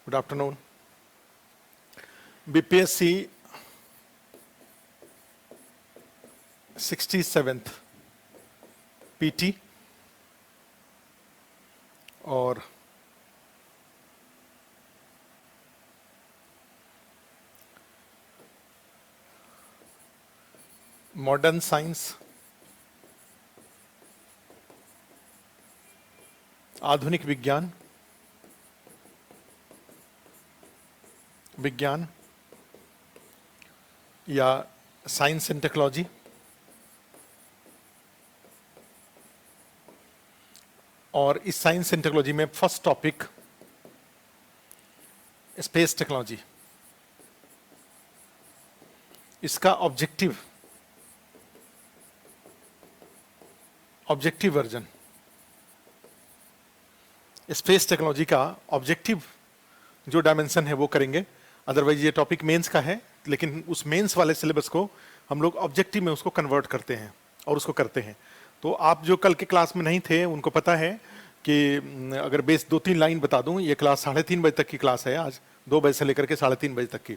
Good afternoon. BPSC 67th PT और modern science, आधुनिक विज्ञान, विज्ञान या साइंस एंड टेक्नोलॉजी, और इस साइंस एंड टेक्नोलॉजी में फर्स्ट टॉपिक स्पेस टेक्नोलॉजी। इसका ऑब्जेक्टिव वर्जन, स्पेस टेक्नोलॉजी का ऑब्जेक्टिव जो डायमेंशन है वो करेंगे। अदरवाइज ये टॉपिक मेंस का है, लेकिन उस मेंस वाले सिलेबस को हम लोग ऑब्जेक्टिव में उसको कन्वर्ट करते हैं और उसको करते हैं। तो आप जो कल के क्लास में नहीं थे उनको पता है कि अगर बेस 2-3 लाइन बता दूं, ये क्लास 3:30 बजे तक की क्लास है, आज 2 बजे से लेकर के 3:30 बजे तक की।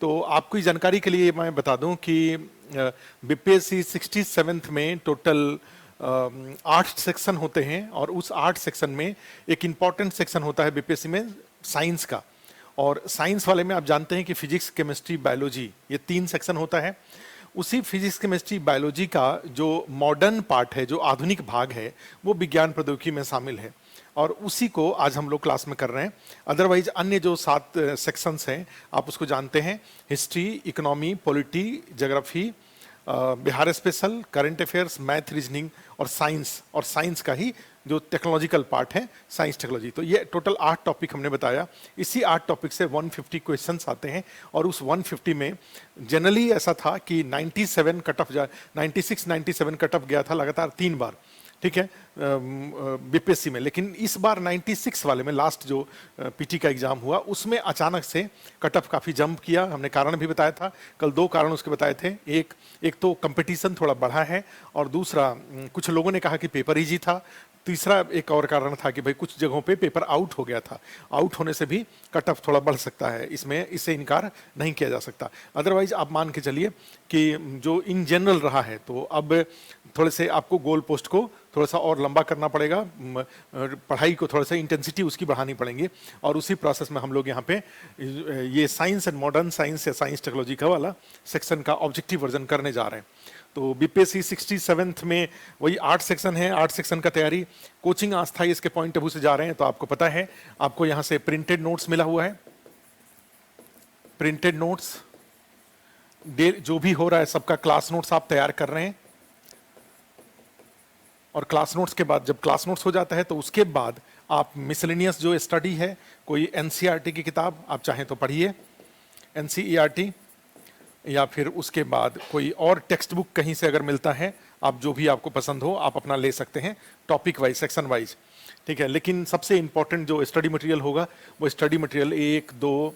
तो आपकी जानकारी के लिए मैं बता दूं कि बीपीएससी 67th में टोटल 8 सेक्शन होते हैं, और उस 8 सेक्शन में एक इम्पॉर्टेंट सेक्शन होता है बीपीएससी में साइंस का। और साइंस वाले में आप जानते हैं कि फिजिक्स, केमिस्ट्री, बायोलॉजी, ये 3 सेक्शन होता है। उसी फिजिक्स, केमिस्ट्री, बायोलॉजी का जो मॉडर्न पार्ट है, जो आधुनिक भाग है, वो विज्ञान प्रौद्योगिकी में शामिल है, और उसी को आज हम लोग क्लास में कर रहे हैं। अदरवाइज अन्य जो 7 सेक्शंस हैं आप उसको जानते हैं, history, economy, polity, geography, Bihar special, current affairs, math, reasoning और साइंस का ही जो टेक्नोलॉजिकल पार्ट है साइंस टेक्नोलॉजी। तो ये टोटल 8 टॉपिक हमने बताया। इसी 8 टॉपिक से 150 क्वेश्चंस आते हैं, और उस 150 में जनरली ऐसा था कि 97 कट ऑफ 96-97 कट ऑफ गया था लगातार 3 बार, ठीक है, बीपीएससी में। लेकिन इस बार 96 वाले में लास्ट जो पीटी का एग्जाम हुआ उसमें अचानक से कट ऑफ काफ़ी जंप किया। हमने कारण भी बताया था कल, 2 कारण उसके बताए थे। एक तो कंपटीशन थोड़ा बढ़ा है, और दूसरा कुछ लोगों ने कहा कि पेपर इजी था। तीसरा एक और कारण था कि भाई कुछ जगहों पे पेपर आउट हो गया था। आउट होने से भी कट ऑफ थोड़ा बढ़ सकता है, इससे इनकार नहीं किया जा सकता। अदरवाइज आप मान के चलिए कि जो इन जनरल रहा है, तो अब थोड़े से आपको गोल पोस्ट को थोड़ा सा और लंबा करना पड़ेगा, पढ़ाई को थोड़ा सा इंटेंसिटी उसकी बढ़ानी पड़ेंगी, और उसी प्रोसेस में हम लोग यहाँ पे ये साइंस एंड मॉडर्न साइंस या साइंस टेक्नोलॉजी का वाला सेक्शन का ऑब्जेक्टिव वर्जन करने जा रहे हैं। तो बीपीएससी 67th में वही 8 सेक्शन है। 8 सेक्शन का तैयारी कोचिंग अस्थाई इसके पॉइंट ऑफ व्यू से जा रहे हैं। तो आपको पता है, आपको यहाँ से प्रिंटेड नोट्स मिला हुआ है। प्रिंटेड नोट्स जो भी हो रहा है सबका क्लास नोट्स आप तैयार कर रहे हैं, और क्लास नोट्स के बाद जब क्लास नोट्स हो जाता है तो उसके बाद आप मिसलेनियस जो स्टडी है, कोई एनसीईआरटी की किताब आप चाहें तो पढ़िए, एनसीईआरटी, या फिर उसके बाद कोई और टेक्स्ट बुक कहीं से अगर मिलता है, आप जो भी आपको पसंद हो आप अपना ले सकते हैं, टॉपिक वाइज, सेक्शन वाइज, ठीक है। लेकिन सबसे इंपॉर्टेंट जो स्टडी मटेरियल होगा वो स्टडी मटेरियल 1, 2,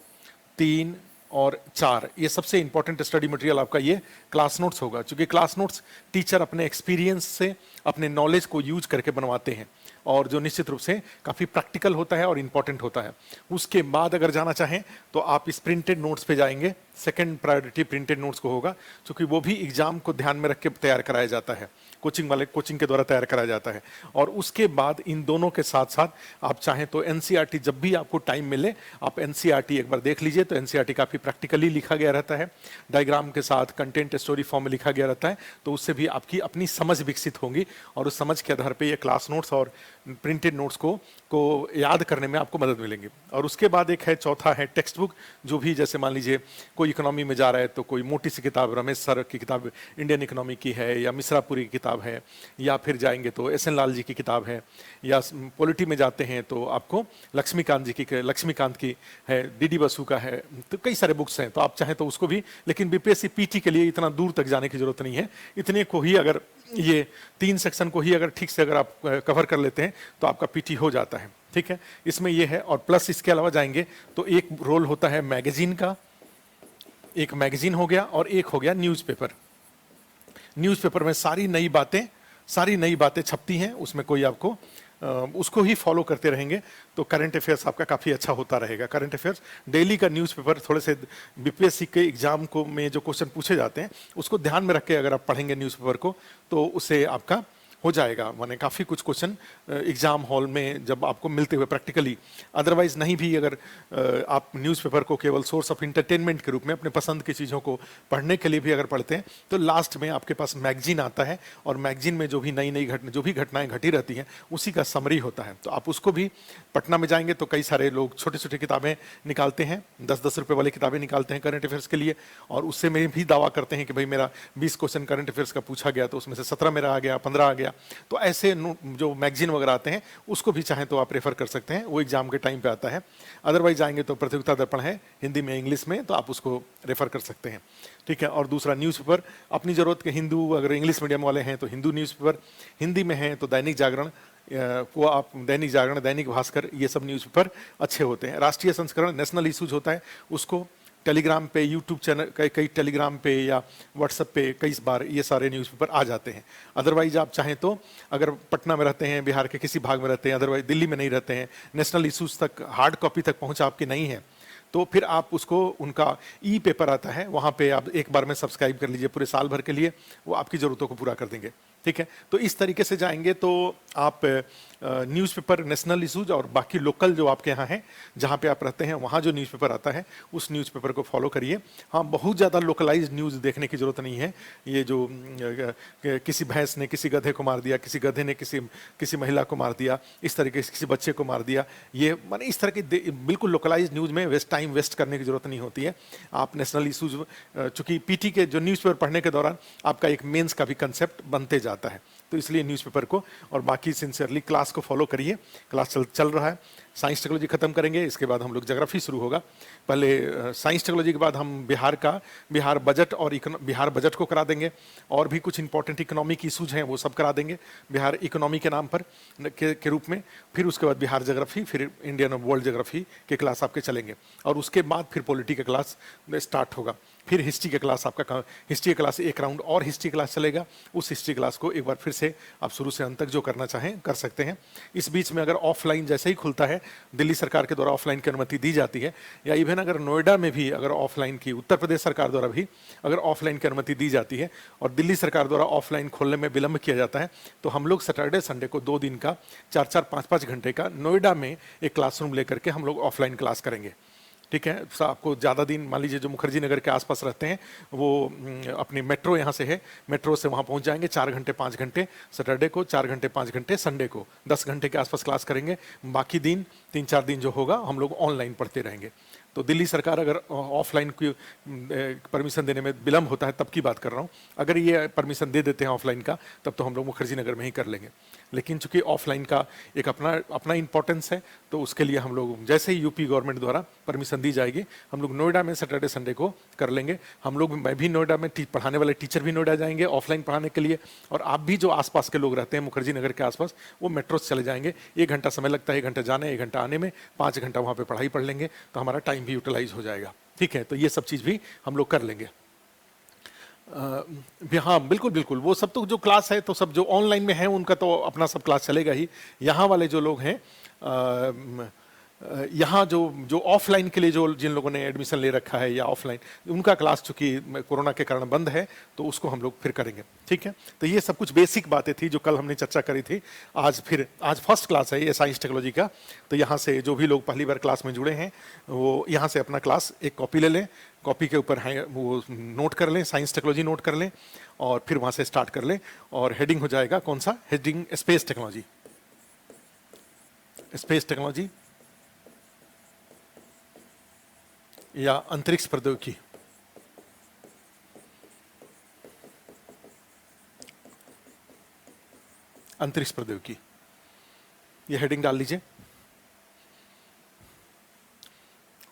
3 और 4, ये सबसे इंपॉर्टेंट स्टडी मटेरियल आपका ये क्लास नोट्स होगा। क्योंकि क्लास नोट्स टीचर अपने एक्सपीरियंस से, अपने नॉलेज को यूज करके बनवाते हैं, और जो निश्चित रूप से काफ़ी प्रैक्टिकल होता है और इम्पॉर्टेंट होता है। उसके बाद अगर जाना चाहें तो आप इस प्रिंटेड नोट्स पे जाएंगे, सेकंड प्रायोरिटी प्रिंटेड नोट्स को होगा, क्योंकि वो भी एग्जाम को ध्यान में रख के तैयार कराया जाता है, कोचिंग के द्वारा तैयार कराया जाता है। और उसके बाद इन दोनों के साथ साथ आप चाहें तो एनसीईआरटी, जब भी आपको टाइम मिले आप एनसीईआरटी एक बार देख लीजिए। तो एनसीईआरटी काफ़ी प्रैक्टिकली लिखा गया रहता है, डायग्राम के साथ, कंटेंट स्टोरी फॉर्म में लिखा गया रहता है। तो उससे भी आपकी अपनी समझ विकसित होगी, और उस समझ के आधार पर ये क्लास नोट्स और प्रिंटेड नोट्स को याद करने में आपको मदद मिलेंगी। और उसके बाद एक है, चौथा है टेक्स्ट बुक। जो भी, जैसे मान लीजिए कोई इकोनॉमी में जा रहा है तो कोई मोटी सी किताब, रमेश सर की किताब इंडियन इकोनॉमी की है, या मिश्रापुरी की किताब है, या फिर जाएंगे तो एस.एन. लाल जी की किताब है, या पॉलिटी में जाते हैं तो आपको लक्ष्मीकांत की है, डी बसु का है। तो कई सारे बुक्स हैं, तो आप चाहें तो उसको भी। लेकिन बीपीएससी पीटी के लिए इतना दूर तक जाने की जरूरत नहीं है। इतने को ही अगर, ये 3 सेक्शन को ही अगर ठीक से अगर आप कवर कर लेते हैं तो आपका पीटी हो जाता है, ठीक है। इसमें ये है, और प्लस इसके अलावा जाएंगे तो एक रोल होता है मैगजीन का, एक मैगजीन हो गया, और एक हो गया न्यूज़पेपर। न्यूज़पेपर में सारी नई बातें छपती हैं, उसमें कोई आपको उसको ही फॉलो करते रहेंगे तो करंट अफेयर्स आपका काफ़ी अच्छा होता रहेगा। करंट अफेयर्स डेली का न्यूज़पेपर, थोड़े से बीपीएससी के एग्जाम को में जो क्वेश्चन पूछे जाते हैं उसको ध्यान में रख के अगर आप पढ़ेंगे न्यूज़पेपर को तो उससे आपका हो जाएगा। माने काफ़ी कुछ क्वेश्चन एग्जाम हॉल में जब आपको मिलते हुए प्रैक्टिकली, अदरवाइज नहीं भी अगर आप न्यूज़पेपर को केवल सोर्स ऑफ इंटरटेनमेंट के रूप में अपने पसंद की चीज़ों को पढ़ने के लिए भी अगर पढ़ते हैं तो लास्ट में आपके पास मैगजीन आता है और मैगजीन में जो भी नई नई घटना, जो भी घटनाएं घटी रहती हैं उसी का समरी होता है। तो आप उसको भी, पटना में जाएंगे तो कई सारे लोग छोटे छोटे किताबें निकालते हैं, 10-10 रुपए वाली किताबें निकालते हैं करंट अफेयर्स के लिए, और उससे में भी दावा करते हैं कि भाई मेरा 20 क्वेश्चन करंट अफेयर्स का पूछा गया तो उसमें से 17 मेरा आ गया, 15 आ गया। तो ऐसे जो मैगजीन वगैरह आते हैं उसको भी चाहें तो आप रेफर कर सकते हैं, वो एग्जाम के टाइम पे आता है। अदरवाइज आएंगे तो प्रतियोगिता दर्पण है हिंदी में इंग्लिश में, तो आप उसको रेफर कर सकते हैं। ठीक है। और दूसरा न्यूज़पेपर अपनी ज़रूरत के हिंदू, अगर इंग्लिश मीडियम वाले हैं तो हिंदू न्यूज़पेपर, हिंदी में हैं तो दैनिक जागरण को आप, दैनिक जागरण, दैनिक भास्कर, ये सब न्यूज़पेपर अच्छे होते हैं। राष्ट्रीय संस्करण नेशनल इशूज होता है उसको टेलीग्राम पे, यूट्यूब चैनल, कई टेलीग्राम पे या व्हाट्सएप पे कई बार ये सारे न्यूज़पेपर आ जाते हैं। अदरवाइज आप चाहें तो अगर पटना में रहते हैं, बिहार के किसी भाग में रहते हैं, अदरवाइज दिल्ली में नहीं रहते हैं, नेशनल इशूज तक हार्ड कॉपी तक पहुंच आपकी नहीं है, तो फिर आप उसको, उनका ई पेपर आता है वहाँ पे आप एक बार में सब्सक्राइब कर लीजिए पूरे साल भर के लिए, वो आपकी ज़रूरतों को पूरा कर देंगे। ठीक है। तो इस तरीके से जाएंगे तो आप न्यूज़पेपर, नेशनल इशूज और बाकी लोकल जो आपके यहाँ हैं, जहाँ पे आप रहते हैं वहाँ जो न्यूज़पेपर आता है उस न्यूज़पेपर को फॉलो करिए। हाँ, बहुत ज़्यादा लोकलाइज न्यूज़ देखने की ज़रूरत नहीं है। ये जो किसी भैंस ने किसी गधे को मार दिया, किसी गधे ने किसी महिला को मार दिया, इस तरीके से किसी बच्चे को मार दिया, ये माने इस तरह की बिल्कुल लोकलाइज न्यूज़ में टाइम वेस्ट करने की ज़रूरत नहीं होती है। आप नेशनल इशूज, चूँकि पीटी के जो न्यूज़पेपर पढ़ने के दौरान आपका एक मेंस का भी कंसेप्ट बनते जाता है, तो इसलिए न्यूज़पेपर को और बाकी सिंसियरली क्लास को फॉलो करिए। क्लास चल रहा है, साइंस टेक्नोलॉजी खत्म करेंगे, इसके बाद हम लोग ज्योग्राफी शुरू होगा। पहले साइंस टेक्नोलॉजी के बाद हम बिहार बजट और बिहार बजट को करा देंगे, और भी कुछ इंपॉर्टेंट इकोनॉमिक इशूज हैं वो सब करा देंगे बिहार इकोनॉमी के नाम पर के रूप में। फिर उसके बाद बिहार ज्योग्राफी, फिर इंडियन और वर्ल्ड ज्योग्राफी के क्लास आपके चलेंगे, और उसके बाद फिर पॉलिटी का क्लास स्टार्ट होगा। फिर हिस्ट्री के क्लास आपका, हिस्ट्री के क्लास एक राउंड और हिस्ट्री क्लास चलेगा। उस हिस्ट्री क्लास को एक बार फिर से आप शुरू से अंत तक जो करना चाहें कर सकते हैं। इस बीच में अगर ऑफलाइन जैसे ही खुलता है, दिल्ली सरकार के द्वारा ऑफलाइन की अनुमति दी जाती है, या इवन अगर नोएडा में भी अगर ऑफलाइन की, उत्तर प्रदेश सरकार द्वारा भी अगर ऑफलाइन की अनुमति दी जाती है और दिल्ली सरकार द्वारा ऑफलाइन खोलने में विलंब किया जाता है, तो हम लोग सैटरडे संडे को 2 दिन का 4-4, 5-5 घंटे का नोएडा में एक क्लासरूम लेकर के हम लोग ऑफलाइन क्लास करेंगे। ठीक है। आपको ज़्यादा दिन, मान लीजिए जो मुखर्जी नगर के आसपास रहते हैं वो अपनी मेट्रो यहाँ से है, मेट्रो से वहाँ पहुँच जाएंगे, 4 घंटे 5 घंटे सैटरडे को, 4 घंटे 5 घंटे संडे को, 10 घंटे के आसपास क्लास करेंगे। बाकी दिन 3-4 दिन जो होगा हम लोग ऑनलाइन पढ़ते रहेंगे। तो दिल्ली सरकार अगर ऑफलाइन की परमिशन देने में विलम्ब होता है तब की बात कर रहा हूँ, अगर ये परमिशन दे देते हैं ऑफलाइन का तब तो हम लोग मुखर्जी नगर में ही कर लेंगे। लेकिन चूंकि ऑफलाइन का एक अपना इंपॉर्टेंस है, तो उसके लिए हम लोग जैसे ही यूपी गवर्नमेंट द्वारा परमिशन दी जाएगी हम लोग नोएडा में सैटरडे संडे को कर लेंगे। हम लोग, मैं भी नोएडा में, पढ़ाने वाले टीचर भी नोएडा जाएंगे ऑफलाइन पढ़ाने के लिए, और आप भी जो आसपास के लोग रहते हैं मुखर्जी नगर के आसपास, वो मेट्रो से चले जाएंगे। 1 घंटा समय लगता है, 1 घंटा जाने 1 घंटा आने में, 5 घंटा वहाँ पे पढ़ाई पढ़ लेंगे, तो हमारा टाइम भी यूटिलाइज हो जाएगा। ठीक है। तो ये सब चीज़ भी हम लोग कर लेंगे। हाँ बिल्कुल बिल्कुल, वो सब तो जो क्लास है तो सब जो ऑनलाइन में है उनका तो अपना सब क्लास चलेगा ही। यहाँ वाले जो लोग हैं, यहाँ जो ऑफलाइन के लिए जो जिन लोगों ने एडमिशन ले रखा है या ऑफलाइन, उनका क्लास चूंकि कोरोना के कारण बंद है तो उसको हम लोग फिर करेंगे। ठीक है। तो ये सब कुछ बेसिक बातें थी जो कल हमने चर्चा करी थी। आज फर्स्ट क्लास है ये साइंस टेक्नोलॉजी का, तो यहाँ से जो भी लोग पहली बार क्लास में जुड़े हैं वो यहाँ से अपना क्लास एक कॉपी ले लें, कॉपी के ऊपर है वो नोट कर लें, साइंस टेक्नोलॉजी नोट कर लें, और फिर वहाँ से स्टार्ट कर लें। और हेडिंग हो जाएगा कौन सा, heading space technology, space technology या अंतरिक्ष प्रौद्योगिकी। अंतरिक्ष प्रौद्योगिकी ये हेडिंग डाल लीजिए,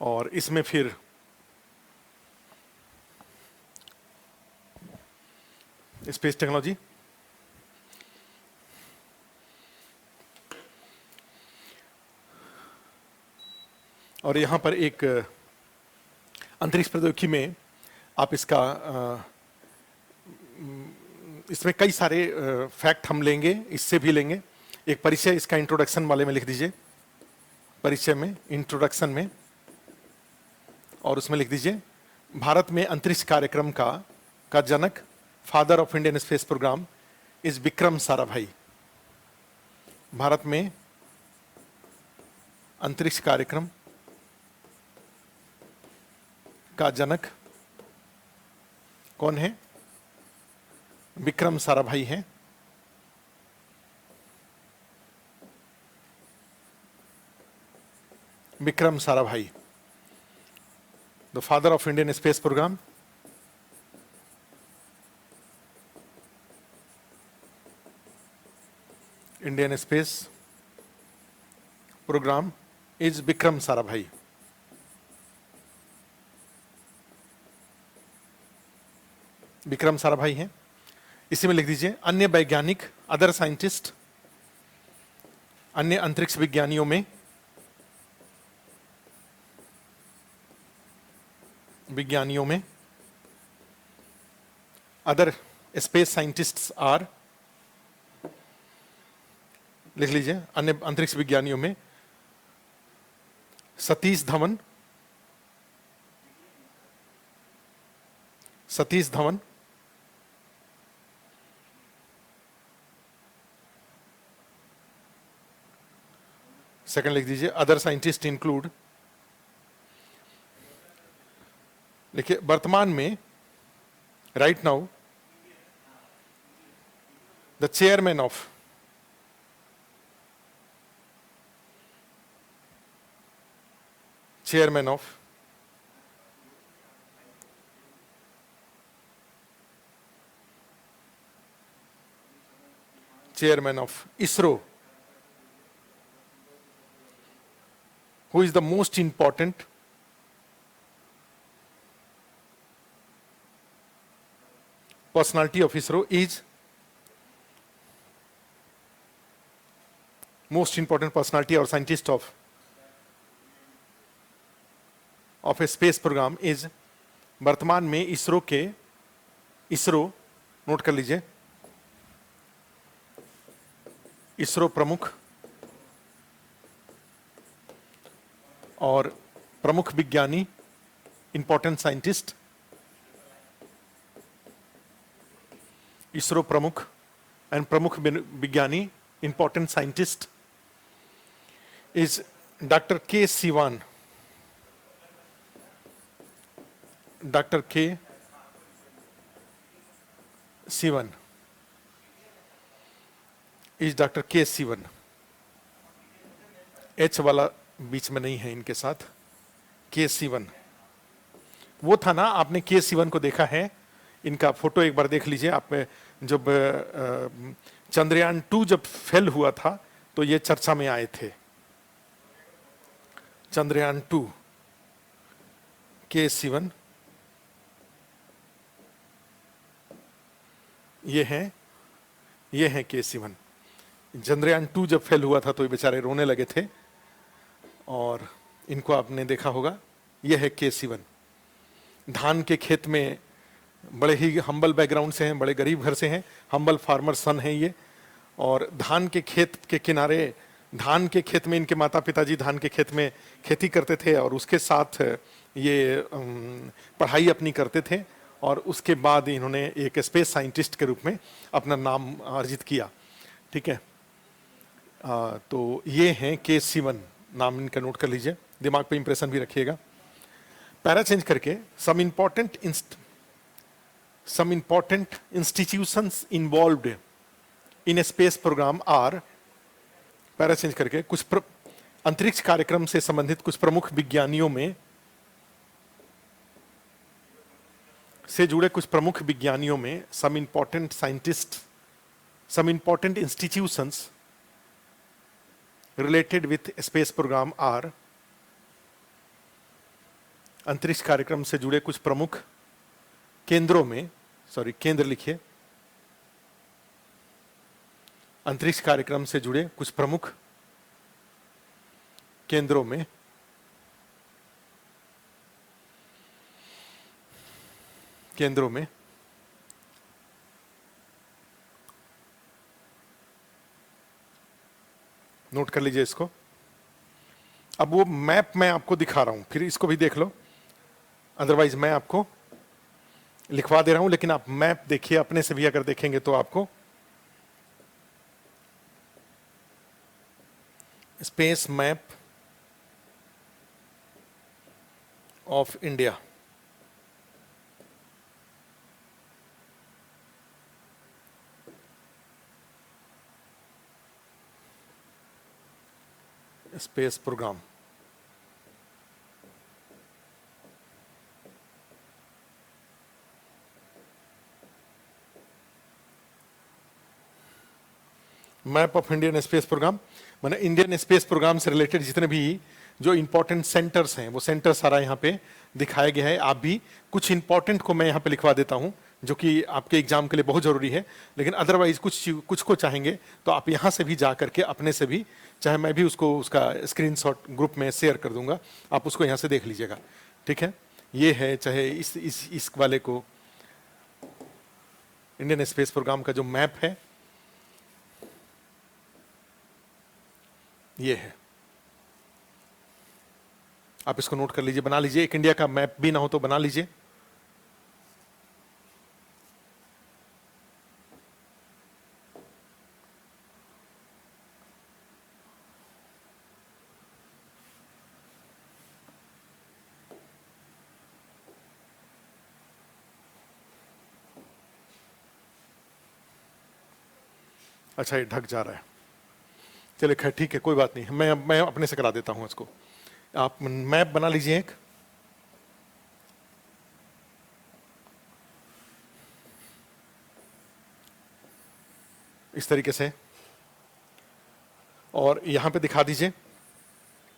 और इसमें फिर स्पेस टेक्नोलॉजी, और यहां पर एक अंतरिक्ष प्रौद्योगिकी में आप इसका इसमें कई सारे फैक्ट हम लेंगे, इससे भी लेंगे, एक परिचय इसका इंट्रोडक्शन वाले में लिख दीजिए, परिचय में, इंट्रोडक्शन में, और उसमें लिख दीजिए भारत में अंतरिक्ष कार्यक्रम का जनक, father of Indian space programme is Vikram Sarabhai. Bharat में अंतरिक्ष कार्यक्रम का जनक कौन है? विक्रम साराभाई हैं। Vikram Sarabhai, the father of Indian space programme, Indian space programme is Vikram Sarabhai. Vikram Sarabhai हैं। इसी में लिख दीजिए अन्य वैज्ञानिक, अदर साइंटिस्ट, अन्य अंतरिक्ष विज्ञानियों में अदर स्पेस साइंटिस्ट्स आर, लिख लीजिए अन्य अंतरिक्ष विज्ञानियों में सतीश धवन, सेकंड लिख दीजिए अदर साइंटिस्ट इंक्लूड, देखिए वर्तमान में, right now, the chairman of ISRO, who is the most important personality of ISRO, is most important personality or scientist of a space program is, वर्तमान में इसरो नोट कर लीजिए, इसरो प्रमुख और प्रमुख विज्ञानी, इंपॉर्टेंट साइंटिस्ट, इसरो प्रमुख एंड प्रमुख विज्ञानी, इंपॉर्टेंट साइंटिस्ट इज डॉक्टर के सिवान, डॉक्टर के सिवन, इज डॉक्टर के सिवन, एच वाला बीच में नहीं है इनके साथ, के सिवन। वो था ना, आपने के सिवन को देखा है, इनका फोटो एक बार देख लीजिए आप। जब चंद्रयान 2 जब फेल हुआ था तो ये चर्चा में आए थे, चंद्रयान 2, के सिवन, ये है के सिवन। चंद्रयान 2 जब फेल हुआ था तो ये बेचारे रोने लगे थे, और इनको आपने देखा होगा, ये है के सिवन। धान के खेत में, बड़े ही हम्बल बैकग्राउंड से हैं, बड़े गरीब घर से हैं, हम्बल फार्मर सन है ये, और धान के खेत के किनारे, धान के खेत में इनके माता पिताजी धान के खेत में खेती करते थे, और उसके साथ ये पढ़ाई अपनी करते थे, और उसके बाद इन्होंने एक स्पेस साइंटिस्ट के रूप में अपना नाम अर्जित किया। ठीक है, तो ये हैं के सिवन, नाम इनका नोट कर लीजिए, दिमाग पे इंप्रेशन भी रखिएगा। पैरा चेंज करके some important institutions involved in a space program are, para change करके कुछ अंतरिक्ष कार्यक्रम से संबंधित कुछ प्रमुख विज्ञानियों में से जुड़े कुछ प्रमुख विज्ञानियों में, some important scientists, some important institutions related with space program are, अंतरिक्ष कार्यक्रम से जुड़े कुछ प्रमुख केंद्रों में, केंद्र लिखिए, अंतरिक्ष कार्यक्रम से जुड़े कुछ प्रमुख केंद्रों में नोट कर लीजिए इसको। अब वो मैप मैं आपको दिखा रहा हूं, फिर इसको भी देख लो, अदरवाइज मैं आपको लिखवा दे रहा हूं, लेकिन आप मैप देखिए, अपने से भी अगर देखेंगे तो आपको space map of India, space programme. Map of Indian space programme माने इंडियन स्पेस प्रोग्राम से रिलेटेड जितने भी जो इंपॉर्टेंट सेंटर्स हैं वो सेंटर सारा यहाँ पे दिखाया गया है। आप भी कुछ इंपॉर्टेंट को मैं यहाँ पे लिखवा देता हूँ जो कि आपके एग्जाम के लिए बहुत जरूरी है, लेकिन अदरवाइज कुछ को चाहेंगे तो आप यहाँ से भी जा करके अपने से भी, चाहे मैं भी उसको उसका स्क्रीनशॉट ग्रुप में शेयर कर दूंगा, आप उसको यहाँ से देख लीजिएगा। ठीक है, ये है चाहे इस वाले को इंडियन स्पेस प्रोग्राम का जो मैप है ये है, आप इसको नोट कर लीजिए, बना लीजिए। एक इंडिया का मैप भी ना हो तो बना लीजिए। अच्छा ये ढक जा रहा है, चलिए खैर ठीक है, कोई बात नहीं, मैं अपने से करा देता हूं इसको। आप मैप बना लीजिए एक, इस तरीके से, और यहां पे दिखा दीजिए।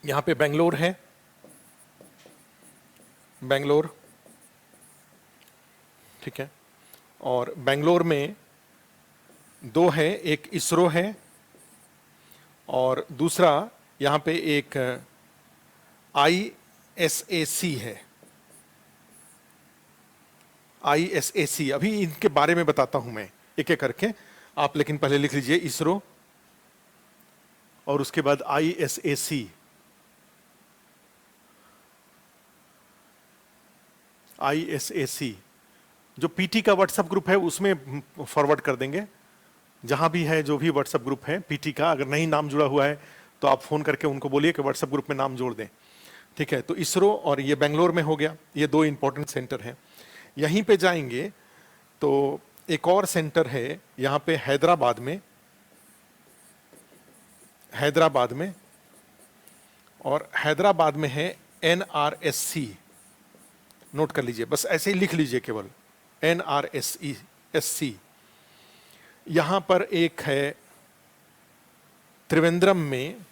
यहां पे बेंगलोर है, बेंगलोर, ठीक है, और बेंगलोर में दो है, एक इसरो है और दूसरा यहां पे एक ISAC है। ISAC, अभी इनके बारे में बताता हूं मैं एक एक करके, आप लेकिन पहले लिख लीजिए इसरो और उसके बाद ISAC। ISAC जो पीटी का व्हाट्सएप ग्रुप है उसमें फॉरवर्ड कर देंगे, जहां भी है जो भी व्हाट्सएप ग्रुप है पीटी का, अगर नहीं नाम जुड़ा हुआ है तो आप फोन करके उनको बोलिए कि व्हाट्सएप ग्रुप में नाम जोड़ दें। ठीक है, तो इसरो और ये बेंगलोर में हो गया, ये दो इंपॉर्टेंट सेंटर हैं। यहीं पे जाएंगे तो एक और सेंटर है यहां पे हैदराबाद में, हैदराबाद में, और हैदराबाद में है NRSC। नोट कर लीजिए, बस ऐसे ही लिख लीजिए केवल NRSC। यहां पर एक है त्रिवेंद्रम में,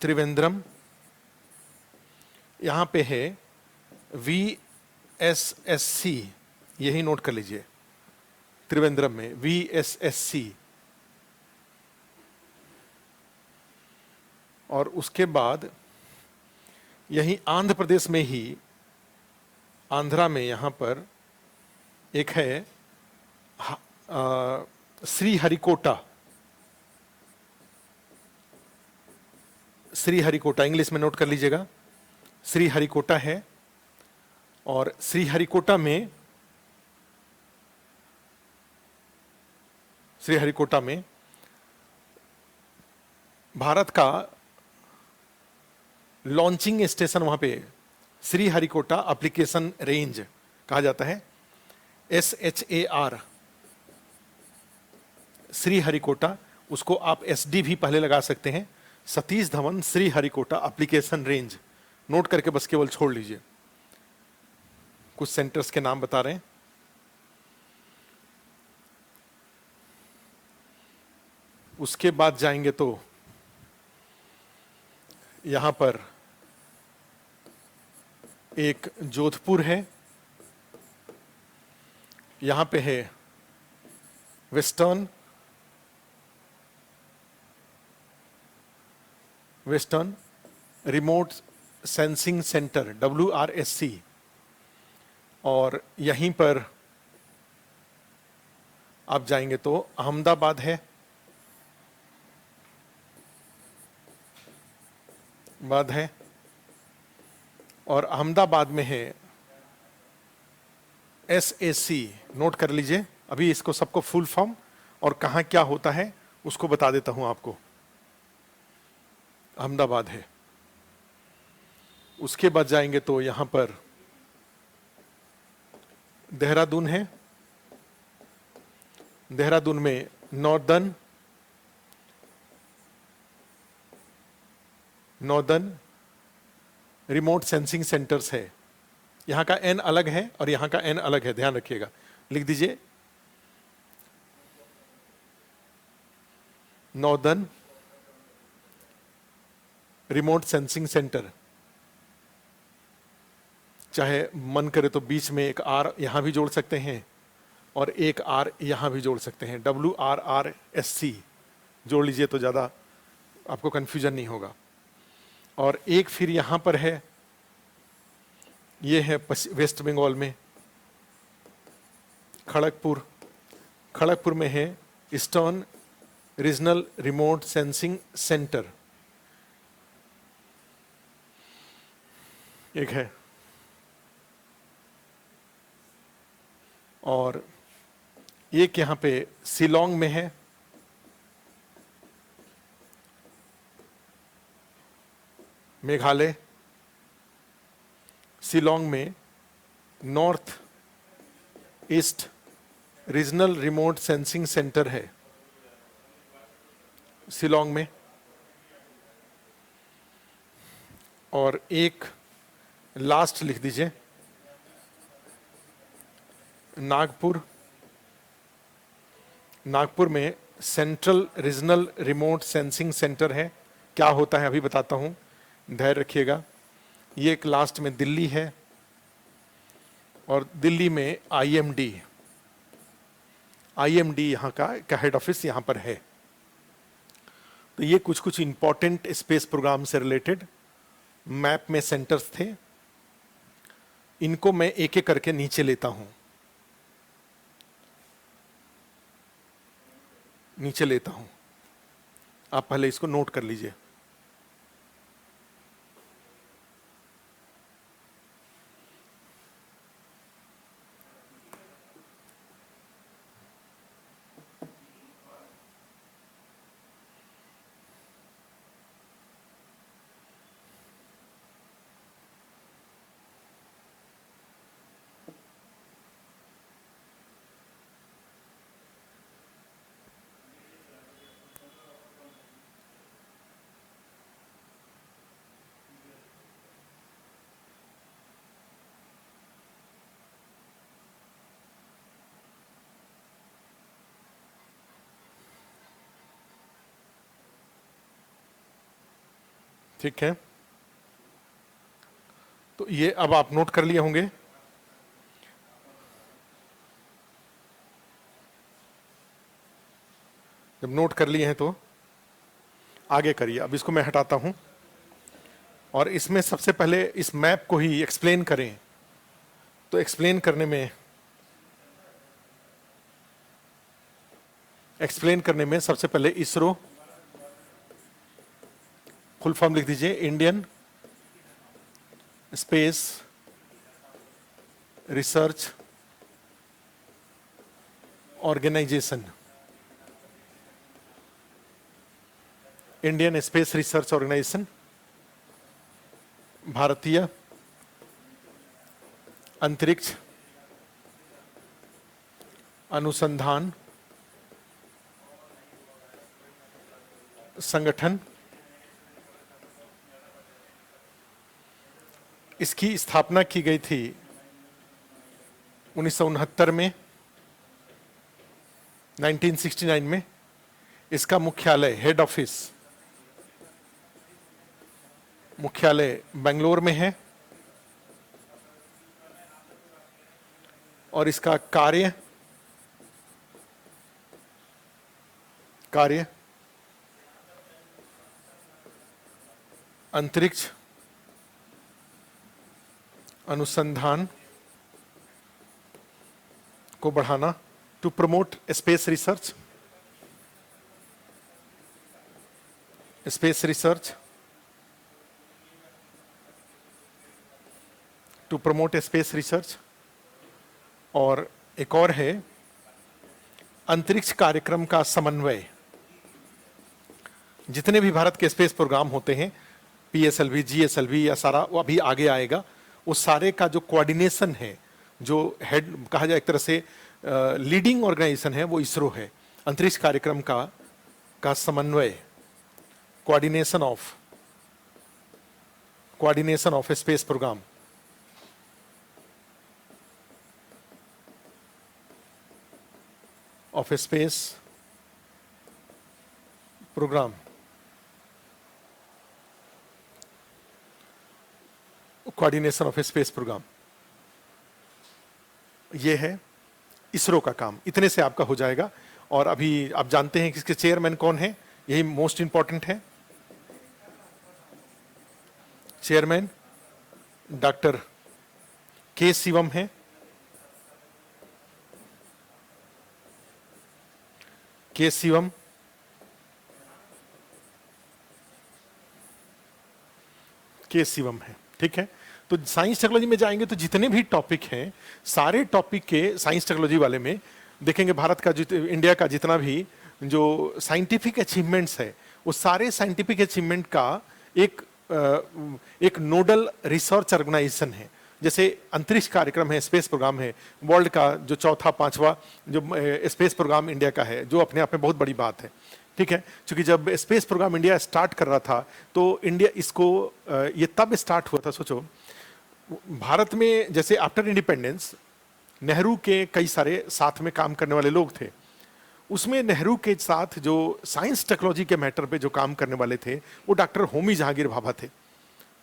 त्रिवेंद्रम, यहां पे है VSSC, यही नोट कर लीजिए, त्रिवेंद्रम में VSSC। और उसके बाद यही आंध्र प्रदेश में ही, आंध्रा में यहां पर एक है श्रीहरिकोटा, श्रीहरिकोटा, इंग्लिश में नोट कर लीजिएगा, श्रीहरिकोटा है। और श्रीहरिकोटा में, श्रीहरिकोटा में भारत का लॉन्चिंग स्टेशन वहां पे श्रीहरिकोटा एप्लीकेशन रेंज कहा जाता है, SHAR, श्रीहरिकोटा, उसको आप SD भी पहले लगा सकते हैं, Satish Dhawan Sriharikota application range, note करके बस केवल छोड़ लीजिए। कुछ सेंटर्स के नाम बता रहे हैं, उसके बाद जाएंगे तो यहां पर एक जोधपुर है, यहां पे है western, western remote sensing centre WRSC, और यहीं पर आप जाएंगे तो अहमदाबाद है, बाद है, और अहमदाबाद में है SAC। नोट कर लीजिए, अभी इसको सबको फुल फॉर्म और कहाँ क्या होता है उसको बता देता हूं आपको। अहमदाबाद है, उसके बाद जाएंगे तो यहां पर देहरादून है। देहरादून में नॉर्दर्न रिमोट सेंसिंग सेंटर्स है। यहां का एन अलग है और यहां का एन अलग है, ध्यान रखिएगा, लिख दीजिए नॉर्दर्न रिमोट सेंसिंग सेंटर। चाहे मन करे तो बीच में एक आर यहां भी जोड़ सकते हैं और एक आर यहां भी जोड़ सकते हैं, WRRSC जोड़ लीजिए तो ज्यादा आपको कंफ्यूजन नहीं होगा। और एक फिर यहां पर है, ये है वेस्ट बंगाल में खड़गपुर। खड़गपुर में है eastern regional remote sensing centre, एक है। और एक यहां पे शिलोंग में है, मेघालय। शिलोंग में north east regional remote sensing centre है, शिलोंग में। और एक लास्ट लिख दीजिए नागपुर। नागपुर में central regional remote sensing centre है। क्या होता है अभी बताता हूं, धैर्य रखिएगा। ये एक लास्ट में दिल्ली है और दिल्ली में IMD यहाँ का हेड ऑफिस यहाँ पर है। तो ये कुछ कुछ इंपॉर्टेंट स्पेस प्रोग्राम से रिलेटेड मैप में सेंटर्स थे। इनको मैं एक एक करके नीचे लेता हूं, नीचे लेता हूं। आप पहले इसको नोट कर लीजिए। ठीक है, तो ये अब आप नोट कर लिए होंगे। जब नोट कर लिए हैं तो आगे करिए। अब इसको मैं हटाता हूं और इसमें सबसे पहले इस मैप को ही एक्सप्लेन करें। तो एक्सप्लेन करने में सबसे पहले इसरो, फुल फॉर्म लिख दीजिए Indian space research organisation. Indian space research organisation भारतीय अंतरिक्ष अनुसंधान संगठन। इसकी स्थापना की गई थी 1969 में, 1969 में। इसका मुख्यालय, हेड ऑफिस, मुख्यालय बेंगलोर में है और इसका कार्य अंतरिक्ष अनुसंधान को बढ़ाना, to promote space research to promote space research, और एक और है अंतरिक्ष कार्यक्रम का समन्वय। जितने भी भारत के स्पेस प्रोग्राम होते हैं, PSLV, GSLV या सारा, वो अभी आगे आएगा, उस सारे का जो कोऑर्डिनेशन है, जो हेड कहा जाए एक तरह से लीडिंग ऑर्गेनाइजेशन है, वो इसरो है। अंतरिक्ष कार्यक्रम का समन्वय, coordination of space programme, of space programme, coordination of space programme, ये है इसरो का काम। इतने से आपका हो जाएगा। और अभी आप जानते हैं कि इसके चेयरमैन कौन है, यही मोस्ट इंपॉर्टेंट है। चेयरमैन डॉक्टर के शिवम है। के शिवम है, ठीक है। तो साइंस टेक्नोलॉजी में जाएंगे तो जितने भी टॉपिक हैं, सारे टॉपिक के साइंस टेक्नोलॉजी वाले में देखेंगे भारत का, इंडिया का जितना भी जो साइंटिफिक अचीवमेंट्स है, वो सारे साइंटिफिक अचीवमेंट का एक नोडल रिसर्च ऑर्गेनाइजेशन है। जैसे अंतरिक्ष कार्यक्रम है, स्पेस प्रोग्राम है, वर्ल्ड का जो चौथा पांचवा जो स्पेस प्रोग्राम इंडिया का है, जो अपने आप में बहुत बड़ी बात है, ठीक है। क्योंकि जब स्पेस प्रोग्राम इंडिया स्टार्ट कर रहा था, तो इंडिया इसको ये तब स्टार्ट हुआ था, सोचो भारत में जैसे आफ्टर इंडिपेंडेंस नेहरू के कई सारे साथ में काम करने वाले लोग थे, उसमें नेहरू के साथ जो साइंस टेक्नोलॉजी के मैटर पे जो काम करने वाले थे, वो डॉक्टर होमी जहांगीर भाभा थे,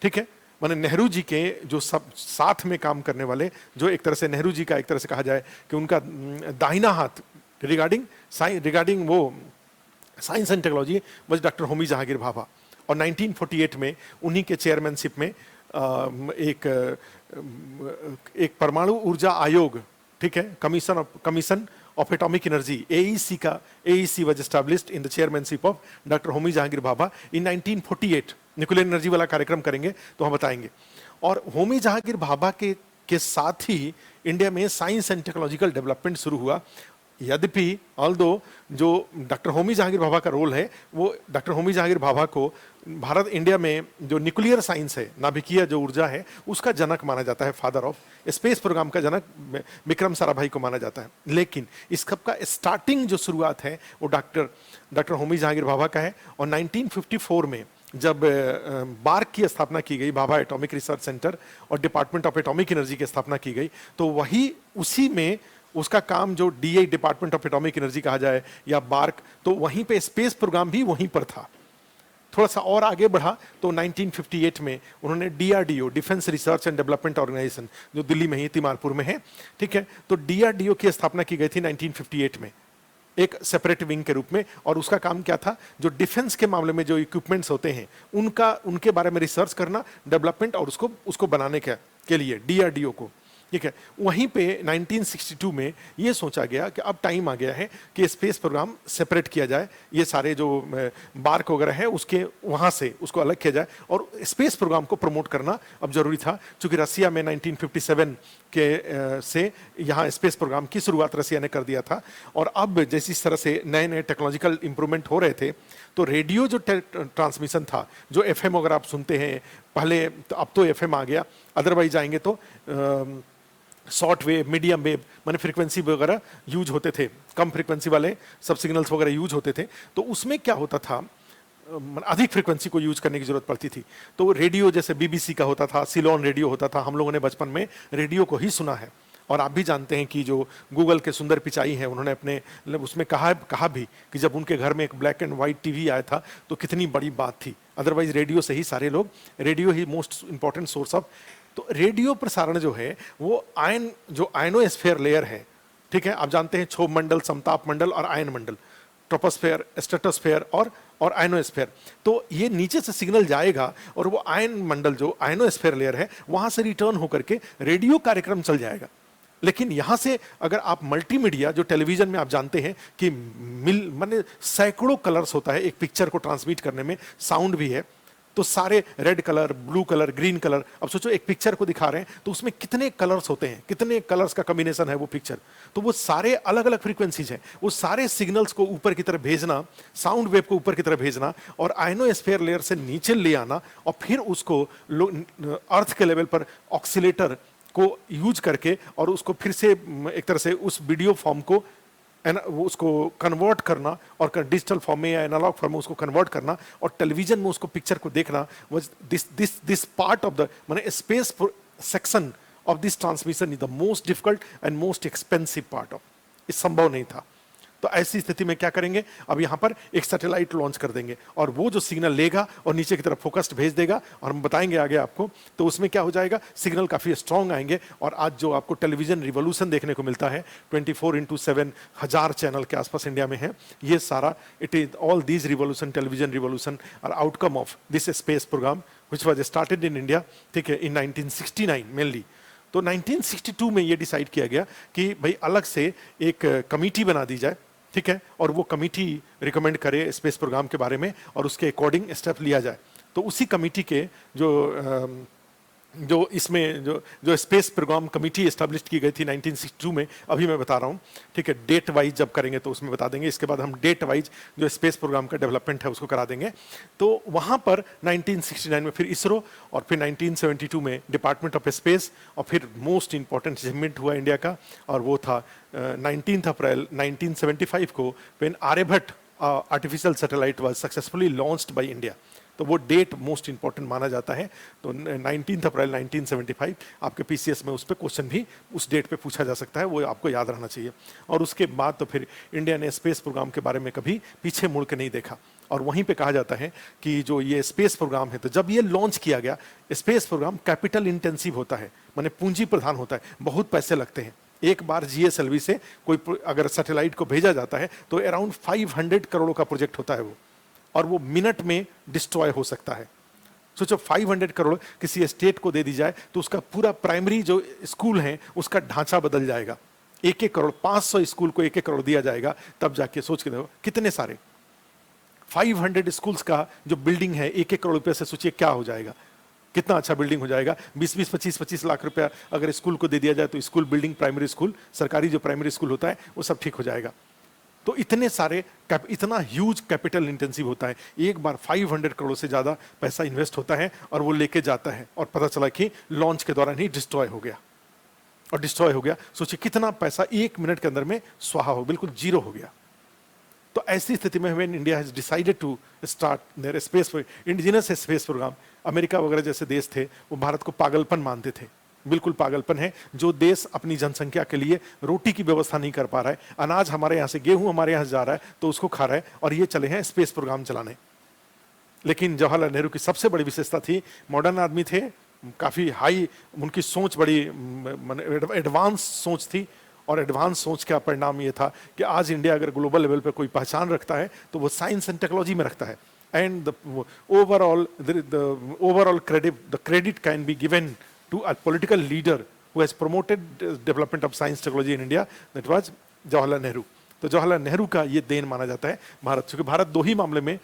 ठीक है। माने नेहरू जी के जो सब साथ में काम करने वाले, जो एक तरह से नेहरू जी का एक तरह से कहा जाए कि उनका दाहिना हाथ रिगार्डिंग वो science and technology, was doctor Homi Jahangir Bhabha. और 1948 में उन्हीं के चेयरमैनशिप में एक परमाणु ऊर्जा आयोग, ठीक है, commission of atomic energy, AEC was established in the chairmanship of doctor Homi Jahangir Bhabha in 1948। Nuclear energy वाला कार्यक्रम करेंगे तो हम बताएंगे। और होमी जहांगीर भाभा के साथ ही इंडिया में साइंस एंड टेक्नोलॉजिकल डेवलपमेंट शुरू हुआ। यद्यपि ऑल्दो जो डॉक्टर होमी जहांगीर भाभा का रोल है, वो डॉक्टर होमी जहांगीर भाभा को भारत इंडिया में जो न्यूक्लियर साइंस है, नाभिकीय जो ऊर्जा है, उसका जनक माना जाता है, फादर ऑफ स्पेस प्रोग्राम का जनक विक्रम साराभाई को माना जाता है। लेकिन इस सब का स्टार्टिंग जो शुरुआत है वो डॉक्टर होमी जहांगीर भाभा का है। और 1954 में जब बार्क की स्थापना की गई, भाभा एटॉमिक रिसर्च सेंटर, और डिपार्टमेंट ऑफ एटॉमिक एनर्जी की स्थापना की गई, तो वही उसी में उसका काम जो DI department of atomic energy कहा जाए या बार्क, तो वहीं पे स्पेस प्रोग्राम भी वहीं पर था। थोड़ा सा और आगे बढ़ा तो 1958 में उन्होंने DRDO, defence research and development organisation, जो दिल्ली में ही तिमारपुर में है, ठीक है, तो DRDO की स्थापना की गई थी 1958 में एक सेपरेट विंग के रूप में। और उसका काम क्या था, जो डिफेंस के मामले में जो इक्विपमेंट्स होते हैं उनके बारे में रिसर्च करना, डेवलपमेंट, और उसको बनाने के लिए DRDO को, ठीक है। वहीं पे 1962 में ये सोचा गया कि अब टाइम आ गया है कि स्पेस प्रोग्राम सेपरेट किया जाए, ये सारे जो बार्क वगैरह है उसके वहाँ से उसको अलग किया जाए, और स्पेस प्रोग्राम को प्रमोट करना अब जरूरी था। क्योंकि रसिया में 1957 के से यहाँ स्पेस प्रोग्राम की शुरुआत रसिया ने कर दिया था। और अब जैसी तरह से नए नए टेक्नोलॉजिकल इंप्रूवमेंट हो रहे थे, तो रेडियो जो ट्रांसमिशन था, जो FM अगर आप सुनते हैं पहले, तो अब तो FM आ गया, अदरवाइज जाएंगे तो शॉर्ट वेव, मीडियम वेव, माने फ्रीक्वेंसी वगैरह यूज होते थे, कम फ्रीक्वेंसी वाले सब सिग्नल्स वगैरह यूज होते थे। तो उसमें क्या होता था, अधिक फ्रीक्वेंसी को यूज करने की जरूरत पड़ती थी। तो रेडियो जैसे BBC का होता था, सिलोन रेडियो होता था, हम लोगों ने बचपन में रेडियो को ही सुना है। और आप भी जानते हैं कि जो गूगल के सुंदर पिचाई हैं, उन्होंने अपने उसमें कहा भी कि जब उनके घर में एक ब्लैक एंड वाइट TV आया था तो कितनी बड़ी बात थी। अदरवाइज रेडियो से ही सारे लोग, radio he most important source of. तो रेडियो प्रसारण जो है वो आयनोस्फीयर लेयर है, ठीक है। आप जानते हैं क्षोभ मंडल, समताप मंडल और आयन मंडल, ट्रोपोस्फेयर, स्ट्रेटोस्फेयर और आयनोस्फीयर। तो ये नीचे से सिग्नल जाएगा और वो आयन मंडल जो आयनोस्फीयर लेयर है, वहां से रिटर्न होकर के रेडियो कार्यक्रम चल जाएगा। लेकिन यहां से अगर आप मल्टीमीडिया, जो टेलीविजन में आप जानते हैं कि माने सैकड़ों कलर्स होता है एक पिक्चर को ट्रांसमिट करने में, साउंड भी है, तो सारे red colour, blue colour, green colour, अब सोचो एक पिक्चर को दिखा रहे हैं तो उसमें कितने कलर्स होते हैं, कितने कलर्स का कॉम्बिनेशन है वो पिक्चर, तो वो सारे अलग अलग फ्रीक्वेंसीज हैं, वो सारे सिग्नल्स को ऊपर की तरफ भेजना, साउंड वेव को ऊपर की तरफ भेजना और आयनोस्फीयर लेयर से नीचे ले आना और फिर उसको अर्थ के लेवल पर ऑक्सीलेटर को यूज करके और उसको फिर से एक तरह से उस वीडियो फॉर्म को उसको कन्वर्ट करना और डिजिटल फॉर्म में या एनालॉग फॉर्म में उसको कन्वर्ट करना और टेलीविजन में उसको पिक्चर को देखना, was this part of the माने space section of this transmission is the most difficult and most expensive part of, ये संभव नहीं था। तो ऐसी स्थिति में क्या करेंगे, अब यहां पर एक सैटेलाइट लॉन्च कर देंगे और वो जो सिग्नल लेगा और नीचे की तरफ फोकस्ड भेज देगा और हम बताएंगे आगे आपको, तो उसमें क्या हो जाएगा, सिग्नल काफी स्ट्रांग आएंगे और आज जो आपको टेलीविजन रिवॉल्यूशन देखने को मिलता है 24x7 हजार चैनल के आसपास इंडिया में है, ये सारा it is all these revolution, television revolution are outcome of this space programme which was started in India, ठीक है, इन 1969 मेनली। तो 1962 में ये डिसाइड किया गया कि भाई अलग से एक कमिटी बना दी जाए, ठीक है, और वो कमिटी रिकमेंड करे स्पेस प्रोग्राम के बारे में और उसके अकॉर्डिंग स्टेप लिया जाए। तो उसी कमिटी के जो इसमें जो स्पेस प्रोग्राम कमिटी एस्टेब्लिश की गई थी 1962 में, अभी मैं बता रहा हूँ, ठीक है, डेट वाइज जब करेंगे तो उसमें बता देंगे, इसके बाद हम डेट वाइज जो स्पेस प्रोग्राम का डेवलपमेंट है उसको करा देंगे। तो वहाँ पर 1969 में फिर इसरो और फिर 1972 में डिपार्टमेंट ऑफ स्पेस और फिर मोस्ट इंपॉर्टेंट अचीवमेंट हुआ इंडिया का और वो था 19 अप्रैल 1975 को when Aryabhata artificial satellite was successfully launched by India. तो वो डेट मोस्ट इंपॉर्टेंट माना जाता है। तो 19 अप्रैल 1975 आपके पीसीएस में उस पर क्वेश्चन भी उस डेट पे पूछा जा सकता है, वो आपको याद रहना चाहिए। और उसके बाद तो फिर इंडिया ने स्पेस प्रोग्राम के बारे में कभी पीछे मुड़ के नहीं देखा और वहीं पे कहा जाता है कि जो ये स्पेस प्रोग्राम है, तो जब ये लॉन्च किया गया, स्पेस प्रोग्राम कैपिटल इंटेंसिव होता है, माने पूंजी प्रधान होता है, बहुत पैसे लगते हैं। एक बार जीएसएलवी से कोई अगर सैटेलाइट को भेजा जाता है तो अराउंड 500 करोड़ का प्रोजेक्ट होता है वो, और वो मिनट में डिस्ट्रॉय हो सकता है। सोचो 500 करोड़ किसी स्टेट को दे दी जाए तो उसका पूरा प्राइमरी जो स्कूल है उसका ढांचा बदल जाएगा। 1-1 करोड़, 500 स्कूल को 1-1 करोड़ दिया जाएगा, तब जाके सोच के देखो कितने सारे 500 स्कूल्स का जो बिल्डिंग है 1-1 करोड़ रुपए से सोचिए क्या हो जाएगा, कितना अच्छा बिल्डिंग हो जाएगा। 20-20, 25-25 लाख रुपया अगर स्कूल को दे दिया जाए तो स्कूल बिल्डिंग, प्राइमरी स्कूल, सरकारी जो प्राइमरी स्कूल होता है वो सब ठीक हो जाएगा। तो इतने सारे इतना ह्यूज कैपिटल इंटेंसिव होता है, एक बार 500 करोड़ से ज्यादा पैसा इन्वेस्ट होता है और वो लेके जाता है और पता चला कि लॉन्च के दौरान ही डिस्ट्रॉय हो गया। और डिस्ट्रॉय हो गया, सोचिए कितना पैसा 1 मिनट के अंदर में स्वाहा हो, बिल्कुल जीरो हो गया। तो ऐसी स्थिति में when India has decided to start their space indigenous space programme, America वगैरह जैसे देश थे वो भारत को पागलपन मानते थे, बिल्कुल पागलपन है। जो देश अपनी जनसंख्या के लिए रोटी की व्यवस्था नहीं कर पा रहा है, अनाज हमारे यहाँ से, गेहूं हमारे यहाँ जा रहा है तो उसको खा रहा है, और ये चले हैं स्पेस प्रोग्राम चलाने। लेकिन जवाहरलाल नेहरू की सबसे बड़ी विशेषता थी, मॉडर्न आदमी थे, काफी हाई उनकी सोच, बड़ी एडवांस सोच थी, और एडवांस सोच का परिणाम ये था कि आज इंडिया अगर ग्लोबल लेवल पर कोई पहचान रखता है तो वो साइंस एंड टेक्नोलॉजी में रखता है। And the overall credit can be given to a political leader who has promoted development of science technology in India, that was Jawaharlal Nehru. तो जवाहरलाल नेहरू का ये देन माना जाता है भारत, क्योंकि भारत दो ही मामले में,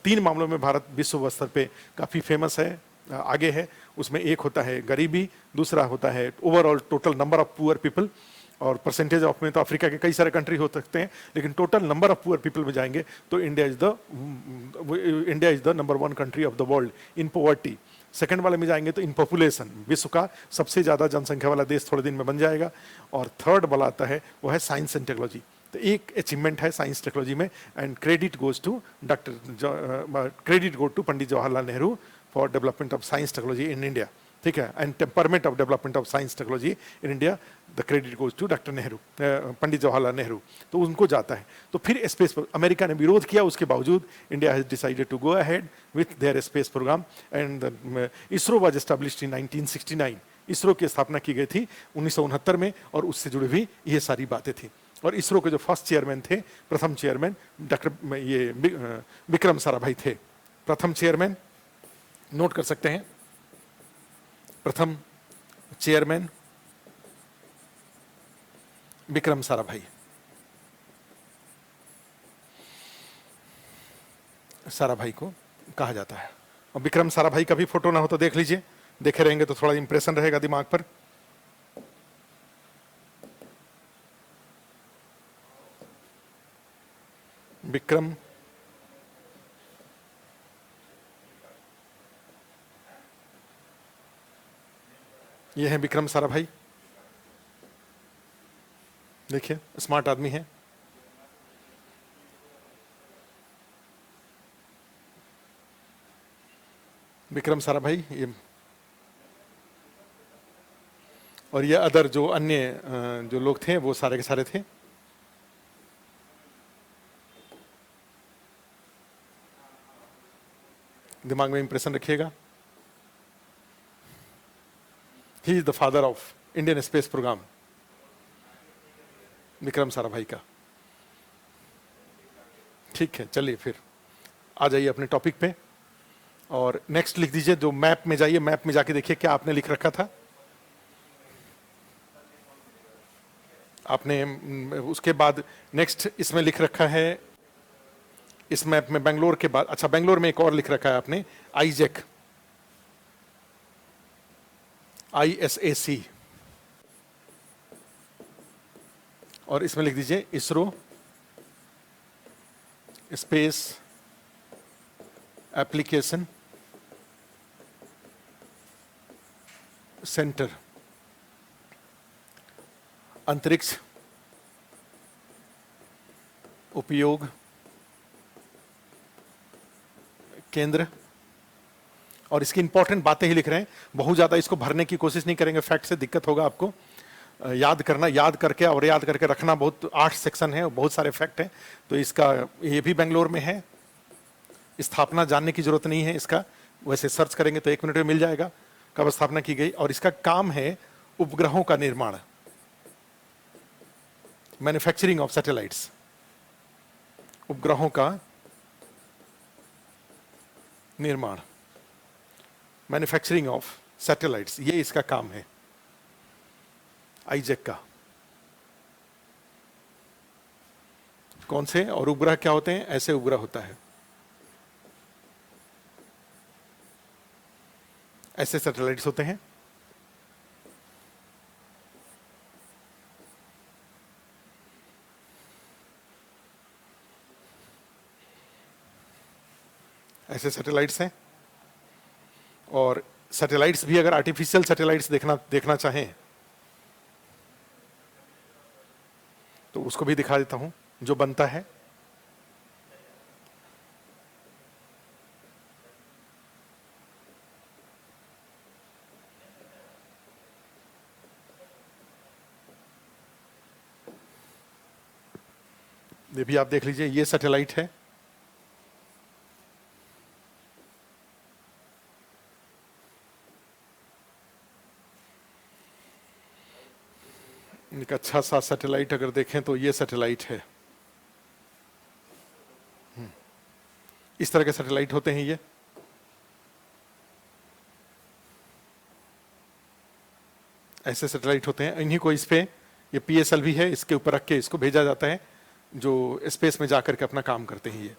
3 मामलों में भारत विश्व स्तर पे काफी फेमस है, आगे है। उसमें एक होता है गरीबी, दूसरा होता है overall total number of poor people, और परसेंटेज ऑफ में तो अफ्रीका के कई सारे कंट्री हो सकते हैं, लेकिन total number of poor people में जाएंगे तो India is the number 1 country of the world in poverty. Second वाले में जाएंगे तो इन पॉपुलेशन, विश्व का सबसे ज्यादा जनसंख्या वाला देश थोड़े दिन में बन जाएगा। और थर्ड वाला आता है वो है साइंस एंड टेक्नोलॉजी। तो एक अचीवमेंट है साइंस टेक्नोलॉजी में, and credit goes to Pandit Jawaharlal Nehru for development of science technology in India, ठीक है, and temperament of development of science technology in India, the credit goes to doctor Nehru, Pandit Jawaharlal Nehru. तो उनको जाता है। तो फिर स्पेस पर अमेरिका ने विरोध किया, उसके बावजूद India has decided to go ahead with their space programme, and ISRO was established in 1969। ISRO की स्थापना की गई थी 1969 में, और उससे जुड़ी हुई ये सारी बातें थी। और इसरो के जो फर्स्ट चेयरमैन थे, प्रथम चेयरमैन डॉक्टर ये विक्रम साराभाई थे। प्रथम चेयरमैन नोट कर सकते हैं, प्रथम चेयरमैन विक्रम साराभाई। साराभाई को कहा जाता है। और विक्रम साराभाई का भी फोटो ना हो तो देख लीजिए, देखे रहेंगे तो थोड़ा इंप्रेशन रहेगा दिमाग पर। विक्रम, ये है विक्रम साराभाई, देखिए स्मार्ट आदमी है। विक्रम साराभाई ये, और ये अदर जो अन्य जो लोग थे वो सारे के सारे थे। दिमाग में इंप्रेशन रखिएगा। He is the father of Indian space programme, Vikram Sarabhai का। ठीक है, चलिए फिर आ जाइए अपने टॉपिक पे और नेक्स्ट लिख दीजिए। जो मैप में जाइए, मैप में जाके देखिए क्या आपने लिख रखा था। आपने उसके बाद नेक्स्ट इसमें लिख रखा है, इस मैप में बेंगलोर के बाद, अच्छा बेंगलोर में एक और लिख रखा है आपने, आईजैक, ISAC, और इसमें लिख दीजिए इसरो स्पेस एप्लीकेशन सेंटर, अंतरिक्ष उपयोग केंद्र। और इसकी इंपॉर्टेंट बातें ही लिख रहे हैं, बहुत ज्यादा इसको भरने की कोशिश नहीं करेंगे, फैक्ट से दिक्कत होगा आपको। याद करना, याद करके और याद करके रखना, बहुत 8 सेक्शन है, बहुत सारे फैक्ट हैं। तो इसका ये भी बेंगलोर में है, स्थापना जानने की जरूरत नहीं है इसका, वैसे सर्च करेंगे तो 1 मिनट में मिल जाएगा कब स्थापना की गई। और इसका काम है उपग्रहों का निर्माण, मैन्युफैक्चरिंग ऑफ सैटेलाइट्स, उपग्रहों का निर्माण, मैन्युफैक्चरिंग ऑफ सैटेलाइट्स, ये इसका काम है आईजैक का। कौन से और उपग्रह क्या होते हैं? ऐसे उपग्रह होता है, ऐसे सैटेलाइट्स होते हैं। ऐसे सैटेलाइट्स हैं। और सैटेलाइट्स भी अगर आर्टिफिशियल सैटेलाइट्स देखना चाहें तो उसको भी दिखा देता हूं जो बनता है। ये भी आप देख लीजिए, ये सैटेलाइट है, एक अच्छा सा सैटेलाइट अगर देखें तो ये सैटेलाइट है। इस तरह के सैटेलाइट होते हैं ये। ऐसे सैटेलाइट होते हैं, इन्हीं को इस पे, ये PSLV है, इसके ऊपर रख के इसको भेजा जाता है, जो स्पेस में जाकर के अपना काम करते हैं। ये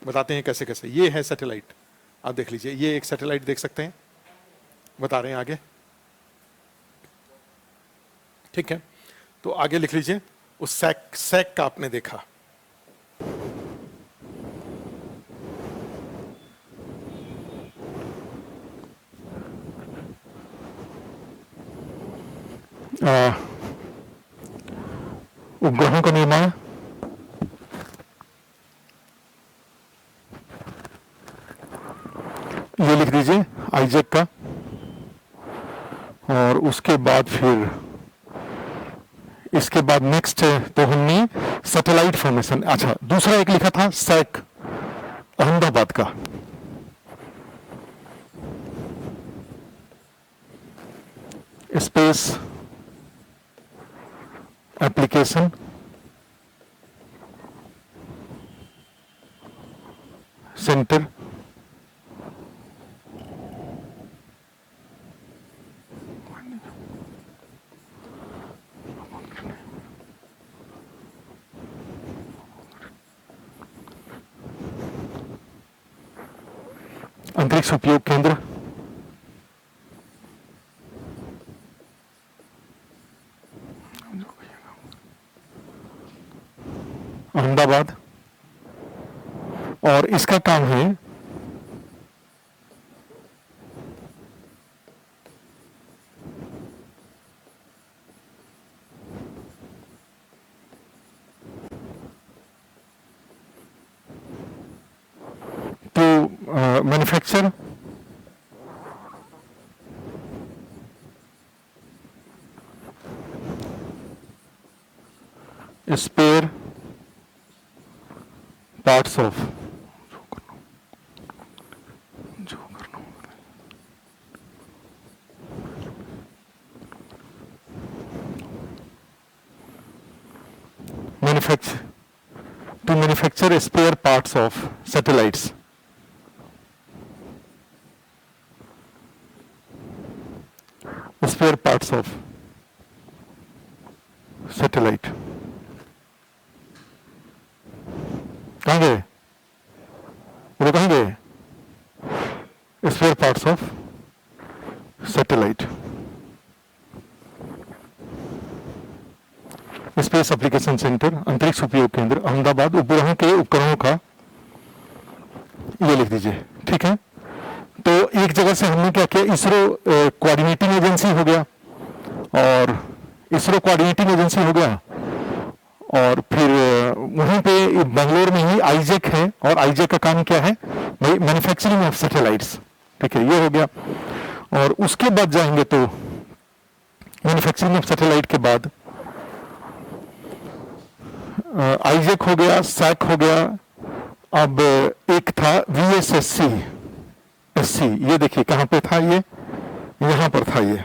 बताते हैं कैसे कैसे। ये है सैटेलाइट, आप देख लीजिए, ये एक सैटेलाइट देख सकते हैं, बता रहे हैं आगे। ठीक है, तो आगे लिख लीजिए, उस सैक का आपने देखा, उपग्रहों का निर्माण, ये लिख दीजिए आईजैक का। और उसके बाद फिर इसके बाद नेक्स्ट तो हमने सैटेलाइट फॉर्मेशन, अच्छा दूसरा एक लिखा था सैक अहमदाबाद का, स्पेस एप्लीकेशन सेंटर, अंतरिक्ष उपयोग केंद्र, अहमदाबाद, और इसका काम है to manufacture spare parts of manufacture spare parts of satellites. Spare parts of satellite. कहाँ गए? वो कहाँ गए? Spare parts of satellite. Space application centre, अंतरिक्ष उपयोग केंद्र, अहमदाबाद, उपग्रहों के उपकरणों का, ये लिख दीजिए, ठीक है। तो एक जगह से हमने क्या किया, इसरो कोऑर्डिनेटिंग एजेंसी हो गया, और इसरो कोऑर्डिनेटिंग एजेंसी हो गया, और फिर वहीं पे बेंगलोर में ही आईजेक है, और आईजेक का काम क्या है भाई, मैन्युफैक्चरिंग ऑफ सैटेलाइट्स, ठीक है, ये हो गया। और उसके बाद जाएंगे तो मैन्युफैक्चरिंग ऑफ सैटेलाइट के बाद आईजेक हो गया, सैक हो गया, अब एक था वीएसएससी एससी, ये देखिए कहां पे था, ये यहां पर था, ये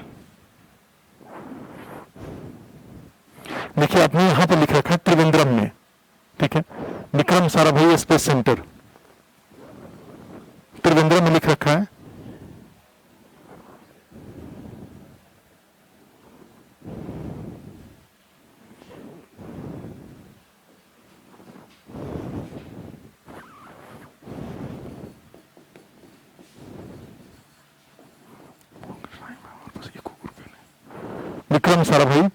देखिए आपने यहां पर लिख रखा है त्रिवेंद्रम में, ठीक है, विक्रम साराभाई स्पेस सेंटर त्रिवेंद्रम में लिख रखा है। विक्रम साराभाई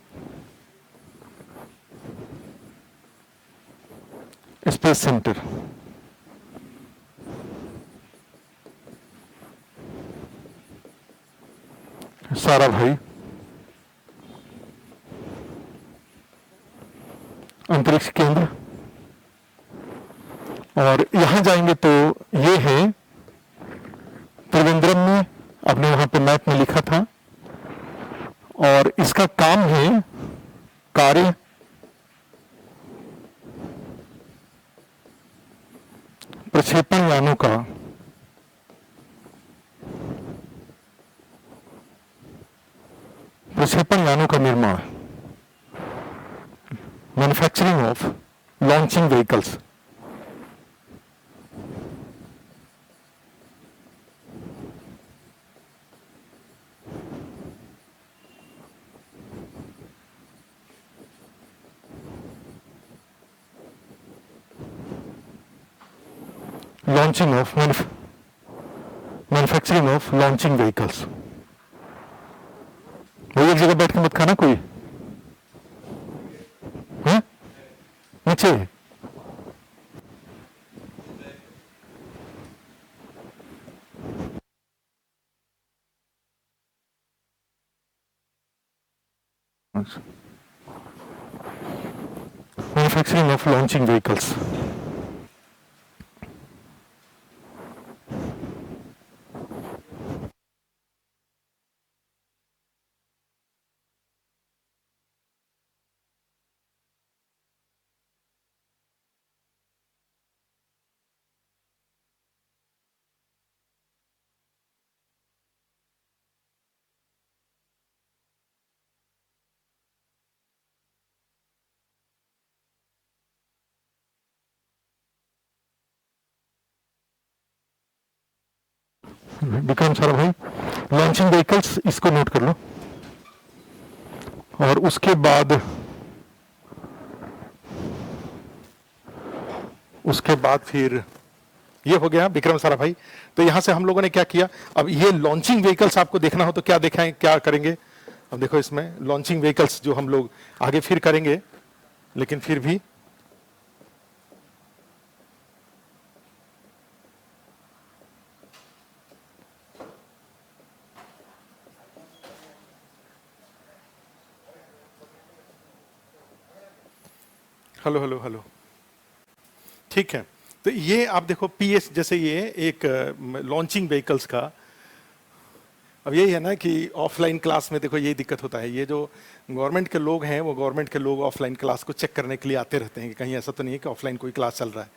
स्पेस सेंटर, साराभाई अंतरिक्ष केंद्र, और यहां जाएंगे तो ये है त्रिवेंद्रम में, आपने वहां पे मैप में लिखा था, और इसका काम है कार्य प्रक्षेपण यानों का निर्माण, manufacturing of launching vehicles, manufacturing of launching vehicles. वो एक जगह बैठ के मत खाना कोई, है नीचे, manufacturing of launching vehicles. Vikram Sarabhai launching vehicles, इसको नोट कर लो। और उसके बाद फिर ये हो गया विक्रम साराभाई। तो यहां से हम लोगों ने क्या किया, अब ये लॉन्चिंग व्हीकल्स आपको देखना हो तो क्या दिखाएं, क्या करेंगे। अब देखो इसमें लॉन्चिंग व्हीकल्स जो हम लोग आगे फिर करेंगे, लेकिन फिर भी हेलो हेलो हेलो, ठीक है। तो ये आप देखो पीएस, जैसे ये एक लॉन्चिंग व्हीकल्स का, अब यही है ना कि ऑफलाइन क्लास में देखो यही दिक्कत होता है। ये जो गवर्नमेंट के लोग हैं, वो गवर्नमेंट के लोग ऑफलाइन क्लास को चेक करने के लिए आते रहते हैं कि कहीं ऐसा तो नहीं है कि ऑफलाइन कोई क्लास चल रहा है।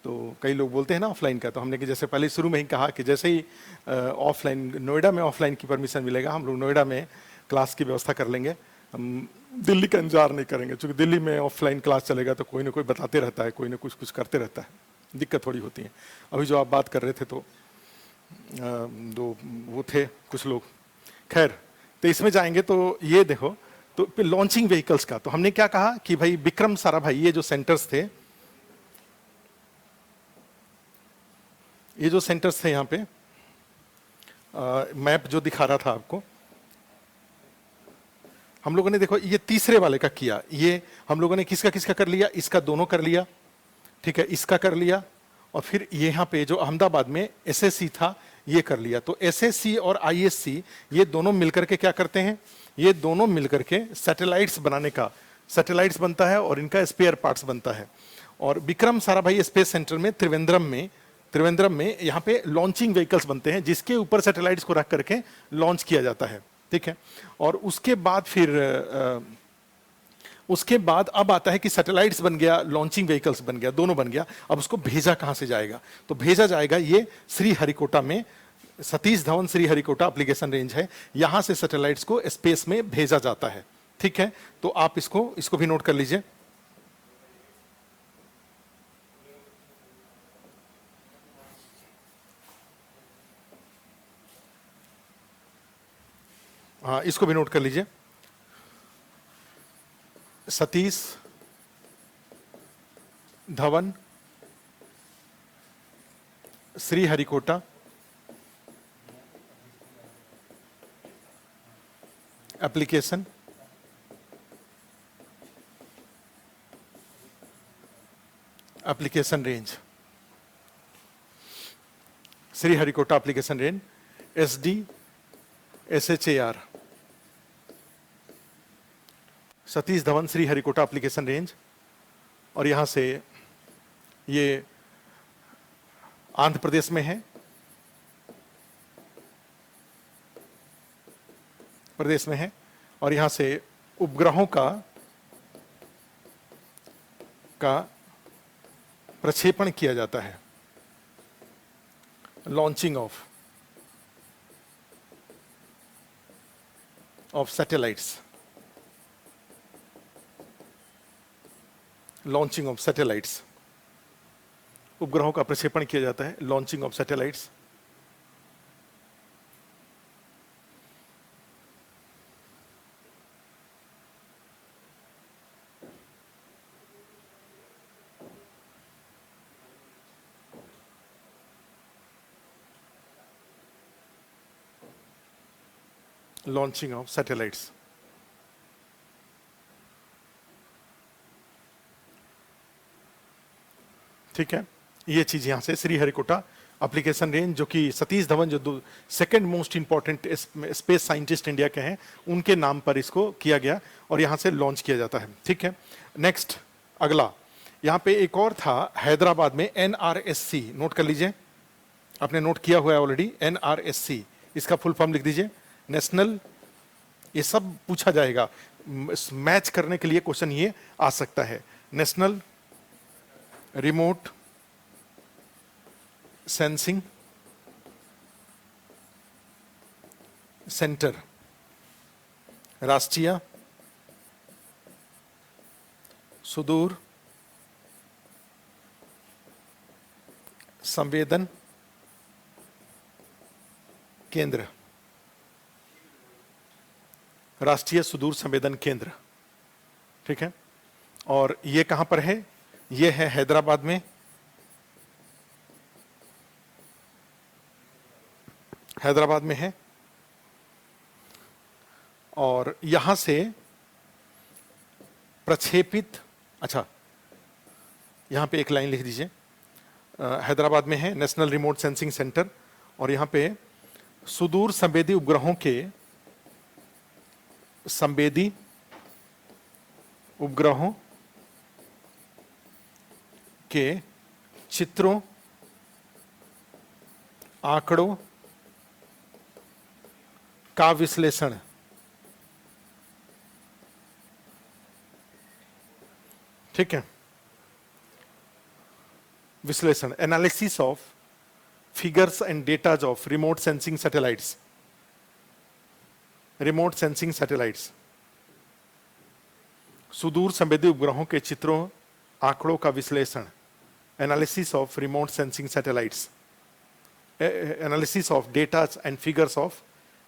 तो कई लोग बोलते हैं ना ऑफलाइन का, तो हमने कि जैसे पहले शुरू में ही कहा कि जैसे ही ऑफलाइन नोएडा में ऑफलाइन की परमिशन मिलेगा, हम लोग नोएडा में क्लास की व्यवस्था कर लेंगे। हम दिल्ली का इंतजार नहीं करेंगे, क्योंकि दिल्ली में ऑफलाइन क्लास चलेगा तो कोई ना कोई बताते रहता है, कोई ना कुछ कुछ करते रहता है, दिक्कत थोड़ी होती है। अभी जो आप बात कर रहे थे तो दो वो थे कुछ लोग, खैर। तो इसमें जाएंगे तो ये देखो, तो लॉन्चिंग व्हीकल्स का तो हमने क्या कहा कि भाई विक्रम साराभाई, ये जो सेंटर्स थे, ये जो सेंटर्स थे यहाँ पे मैप जो दिखा रहा था आपको, हम लोगों ने देखो ये तीसरे वाले का किया। ये हम लोगों ने किसका किसका कर लिया, इसका दोनों कर लिया, ठीक है, इसका कर लिया, और फिर यहाँ पे जो अहमदाबाद में एसएससी था ये कर लिया। तो एसएससी और आईएससी ये दोनों मिलकर के क्या करते हैं, ये दोनों मिलकर के सैटेलाइट्स बनाने का, सैटेलाइट्स बनता है और इनका स्पेयर पार्ट्स बनता है। और विक्रम साराभाई स्पेस सेंटर में त्रिवेंद्रम में यहाँ पे लॉन्चिंग व्हीकल्स बनते हैं, जिसके ऊपर सैटेलाइट्स को रख करके लॉन्च किया जाता है, ठीक है। और उसके बाद फिर उसके बाद अब आता है कि सैटेलाइट्स बन गया, लॉन्चिंग व्हीकल्स बन गया, दोनों बन गया। अब उसको भेजा कहां से जाएगा, तो भेजा जाएगा ये श्रीहरिकोटा में, सतीश धवन श्रीहरिकोटा एप्लीकेशन रेंज है, यहां से सैटेलाइट्स को स्पेस में भेजा जाता है, ठीक है। तो आप इसको भी नोट कर लीजिए। हाँ, इसको भी नोट कर लीजिए। Satish Dhawan Sriharikota application range, Sriharikota application range, SDSHAR, Satish Dhawan Sriharikota application range. और यहां से ये आंध्र प्रदेश में है, और यहां से उपग्रहों का प्रक्षेपण किया जाता है, launching of satellites, launching of satellites, उपग्रहों का प्रक्षेपण किया जाता है, launching of satellites. Launching of satellites, ठीक है। ये चीज यहां से श्रीहरिकोटा एप्लीकेशन रेंज, जो कि सतीश धवन जो second most important space scientist India के हैं, उनके नाम पर इसको किया गया और यहां से लॉन्च किया जाता है, ठीक है। नेक्स्ट अगला, यहां पे एक और था हैदराबाद में, NRSC, नोट कर लीजिए, आपने नोट किया हुआ है ऑलरेडी। NRSC, इसका फुल फॉर्म लिख दीजिए, नेशनल, ये सब पूछा जाएगा, मैच करने के लिए क्वेश्चन ये आ सकता है, नेशनल रिमोट सेंसिंग सेंटर, राष्ट्रीय सुदूर संवेदन केंद्र, राष्ट्रीय सुदूर संवेदन केंद्र, ठीक है। और ये कहां पर है, ये है हैदराबाद में, हैदराबाद में है, और यहां से प्रक्षेपित, अच्छा यहां पे एक लाइन लिख दीजिए, हैदराबाद में है नेशनल रिमोट सेंसिंग सेंटर, और यहां पे सुदूर संवेदी उपग्रहों के संवेदी उपग्रहों के चित्रों, आंकड़ों का विश्लेषण, ठीक है, विश्लेषण, analysis of figures and datas of remote sensing satellites, remote sensing satellites, सुदूर संवेदी उपग्रहों के चित्रों, आंकड़ों का विश्लेषण, analysis of remote sensing satellites, analysis of datas and figures of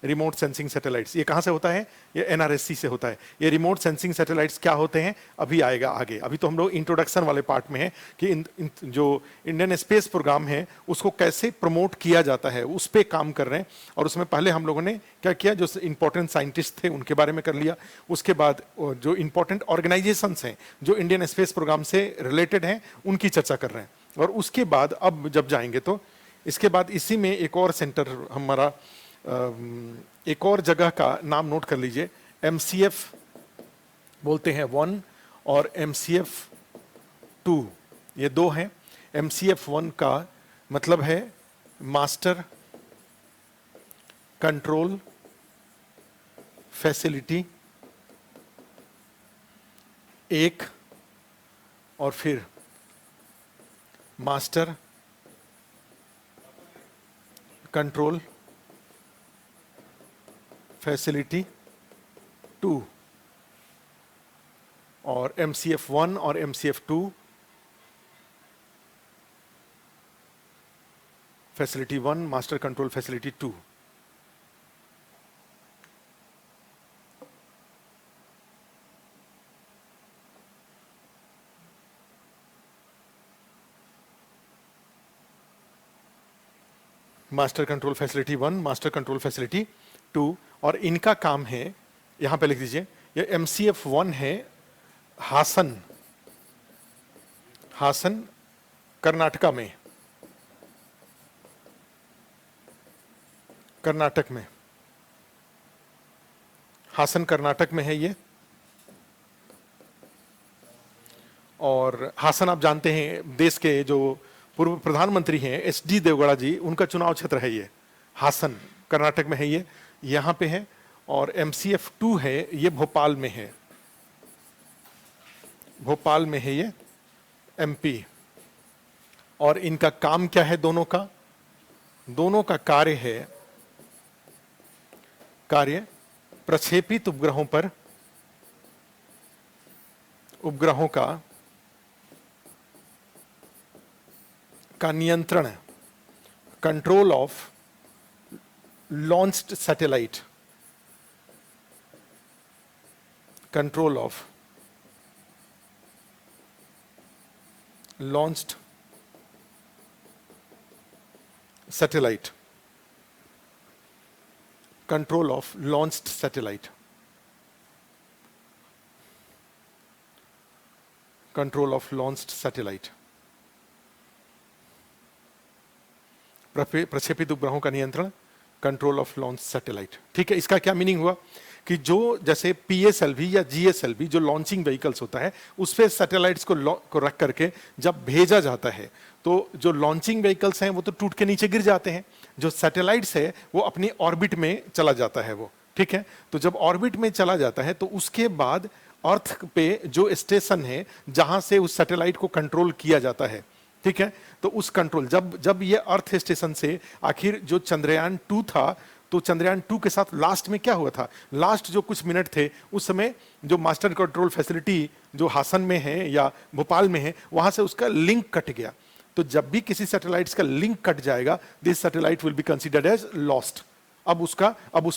remote sensing satellites. ये कहां से होता है? ये एनआरएससी से होता है। ये रिमोट सेंसिंग सैटेलाइट्स क्या होते हैं अभी आएगा आगे, अभी तो हम लोग इंट्रोडक्शन वाले पार्ट में है कि जो इंडियन स्पेस प्रोग्राम है उसको कैसे प्रमोट किया जाता है उस पर काम कर रहे हैं। और उसमें पहले हम लोगों ने क्या किया, जो इंपॉर्टेंट साइंटिस्ट थे उनके बारे में कर लिया, उसके बाद जो इंपॉर्टेंट ऑर्गेनाइजेशंस हैं जो इंडियन स्पेस प्रोग्राम से रिलेटेड हैं उनकी चर्चा कर रहे हैं। और उसके बाद अब जब जाएंगे तो इसके बाद इसी में एक और सेंटर हमारा, एक और जगह का नाम नोट कर लीजिए, MCF बोलते हैं 1 और MCF 2, ये दो हैं। MCF 1 का मतलब है मास्टर कंट्रोल फैसिलिटी 1, और फिर मास्टर कंट्रोल फैसिलिटी 2, और MCF 1 और MCF 2 facility 1, master control facility 2। Master control facility 1, master control facility 2, और इनका काम है, यहां पे लिख दीजिए, ये MCF 1 है हासन, हासन कर्नाटका में, कर्नाटक में, हासन कर्नाटक में है ये। और हासन आप जानते हैं देश के जो पूर्व प्रधानमंत्री हैं HD देवगौड़ा जी, उनका चुनाव क्षेत्र है ये, हासन कर्नाटक में है ये, यहां पे है। और MCF 2 है, ये भोपाल में है, भोपाल में है ये MP। और इनका काम क्या है दोनों का? दोनों का कार्य है, कार्य प्रक्षेपित उपग्रहों पर, उपग्रहों का नियंत्रण, control of launched satellite, control of launched satellite, control of launched satellite, control of launched satellite, प्रक्षेपित उपग्रहों का नियंत्रण, कंट्रोल ऑफ लॉन्च सैटेलाइट। ठीक है, इसका क्या मीनिंग हुआ कि जो जैसे PSLV या GSLV जो लॉन्चिंग व्हीकल्स होता है उस पे सैटेलाइट्स को रख करके जब भेजा जाता है तो जो लॉन्चिंग व्हीकल्स हैं वो तो टूट के नीचे गिर जाते हैं, जो सैटेलाइट्स है वो अपनी ऑर्बिट में चला जाता है वो। ठीक है, तो जब ऑर्बिट में चला जाता है तो उसके बाद अर्थ पे जो स्टेशन है जहां से उस सैटेलाइट को कंट्रोल किया जाता है, ठीक है, तो उस कंट्रोल जब ये अर्थ स्टेशन से आखिर जो चंद्रयान 2 था, तो चंद्रयान 2 के साथ लास्ट में क्या हुआ था, लास्ट जो कुछ मिनट थे उस समय जो मास्टर कंट्रोल फैसिलिटी जो हासन में है या भोपाल में है वहां से उसका लिंक कट गया। तो जब भी किसी सैटेलाइट का लिंक कट जाएगा this satellite will be considered as lost. अब उस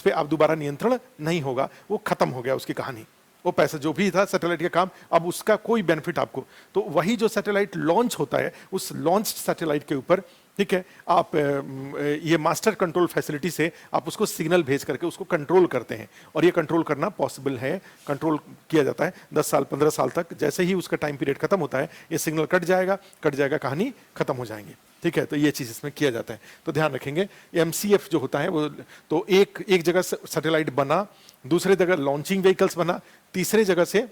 पर आप दोबारा नियंत्रण नहीं होगा, वो खत्म हो गया उसकी कहानी, वो पैसा जो भी था सैटेलाइट का काम, अब उसका कोई बेनिफिट आपको। तो वही जो सैटेलाइट लॉन्च होता है उस लॉन्च सैटेलाइट के ऊपर ठीक है, आप ये मास्टर कंट्रोल फैसिलिटी से आप उसको सिग्नल भेज करके उसको कंट्रोल करते हैं, और ये कंट्रोल करना पॉसिबल है, कंट्रोल किया जाता है 10 साल 15 साल तक। जैसे ही उसका टाइम पीरियड खत्म होता है ये सिग्नल कट जाएगा, कहानी खत्म हो जाएंगी। ठीक है, तो ये चीज इसमें किया जाता है, तो ध्यान रखेंगे। एमसीएफ जो होता है वो, तो एक जगह सैटेलाइट बना, दूसरे जगह लॉन्चिंग व्हीकल्स बना, तीसरे जगह से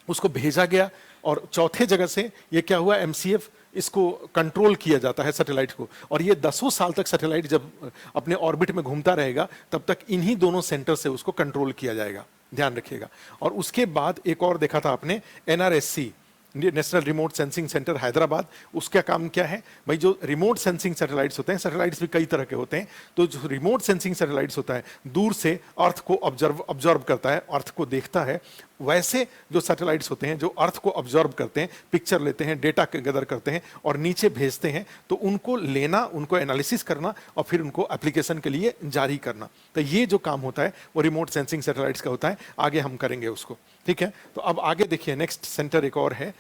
उसको भेजा गया, और चौथे जगह से ये क्या हुआ, एमसीएफ इसको कंट्रोल किया जाता है सैटेलाइट को। और ये 10 साल तक सैटेलाइट जब अपने ऑर्बिट में घूमता रहेगा तब तक इन्हीं दोनों सेंटर से उसको कंट्रोल किया जाएगा, ध्यान रखिएगा। और उसके बाद एक और देखा था आपने, NRSC, national remote sensing centre Hyderabad. उसका काम क्या है भाई, जो रिमोट सेंसिंग सैटेलाइट्स होते हैं, सैटेलाइट्स भी कई तरह के होते हैं, तो जो रिमोट सेंसिंग सैटेलाइट्स होता है दूर से अर्थ को ऑब्जर्व करता है, अर्थ को देखता है। वैसे जो सैटेलाइट्स होते हैं जो अर्थ को ऑब्जर्व करते हैं, पिक्चर लेते हैं, डेटा गैदर करते हैं और नीचे भेजते हैं, तो उनको लेना, उनको एनालिसिस करना और फिर उनको एप्लीकेशन के लिए जारी करना, तो ये जो काम होता है वो रिमोट सेंसिंग सैटेलाइट्स का होता है। आगे हम करेंगे उसको, ठीक है। तो अब आगे देखिए, नेक्स्ट सेंटर एक और है,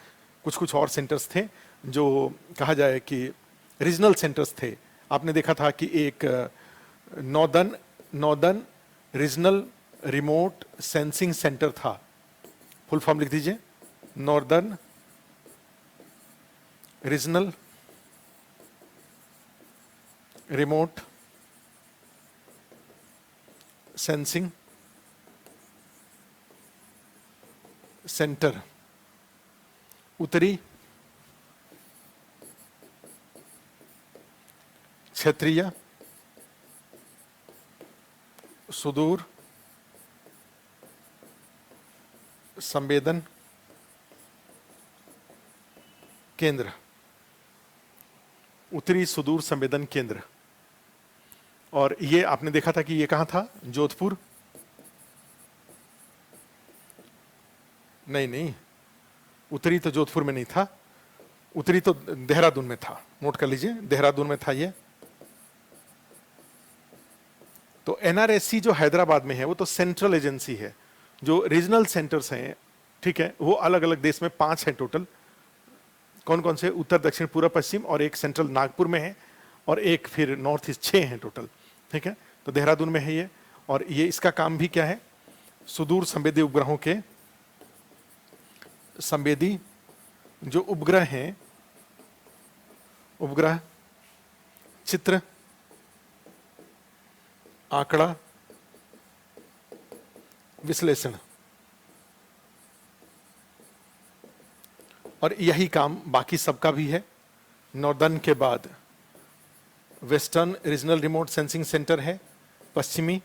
कुछ और सेंटर्स थे जो कहा जाए कि रीजनल सेंटर्स थे। आपने देखा था कि एक northern regional remote sensing centre था, फुल फॉर्म लिख दीजिए, northern regional remote sensing centre, उत्तरी क्षेत्रीय सुदूर संवेदन केंद्र, उत्तरी सुदूर संवेदन केंद्र। और ये आपने देखा था कि ये कहां था, जोधपुर, नहीं, उत्तरी तो जोधपुर में नहीं था, उत्तरी तो देहरादून में था, नोट कर लीजिए, देहरादून में था ये। तो एनआरएससी जो हैदराबाद में है वो तो सेंट्रल एजेंसी है, जो रीजनल सेंटर्स हैं, ठीक है, वो अलग अलग देश में 5 हैं टोटल। कौन कौन से, उत्तर दक्षिण पूर्व पश्चिम, और एक सेंट्रल नागपुर में है, और एक फिर नॉर्थ ईस्ट, 6 हैं टोटल, ठीक है। तो देहरादून में है ये, और ये इसका काम भी क्या है, सुदूर संवेदी उपग्रहों के संवेदी जो उपग्रह हैं, उपग्रह चित्र, आंकड़ा विश्लेषण, और यही काम बाकी सबका भी है। नॉर्दर्न के बाद western regional remote sensing centre है, पश्चिमी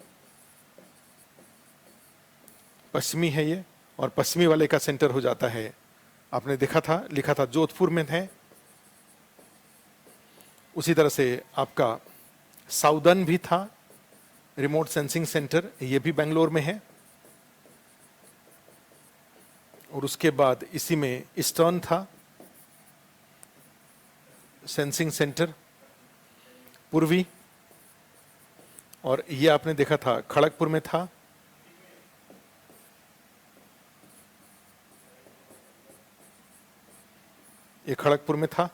है ये, और पश्चिमी वाले का सेंटर हो जाता है, आपने देखा था, लिखा था जोधपुर में है। उसी तरह से आपका साउदर्न भी था रिमोट सेंसिंग सेंटर, ये भी बेंगलोर में है। और उसके बाद इसी में ईस्टर्न था सेंसिंग सेंटर, पूर्वी, और ये आपने देखा था खड़गपुर में था। ये खड़गपुर में था,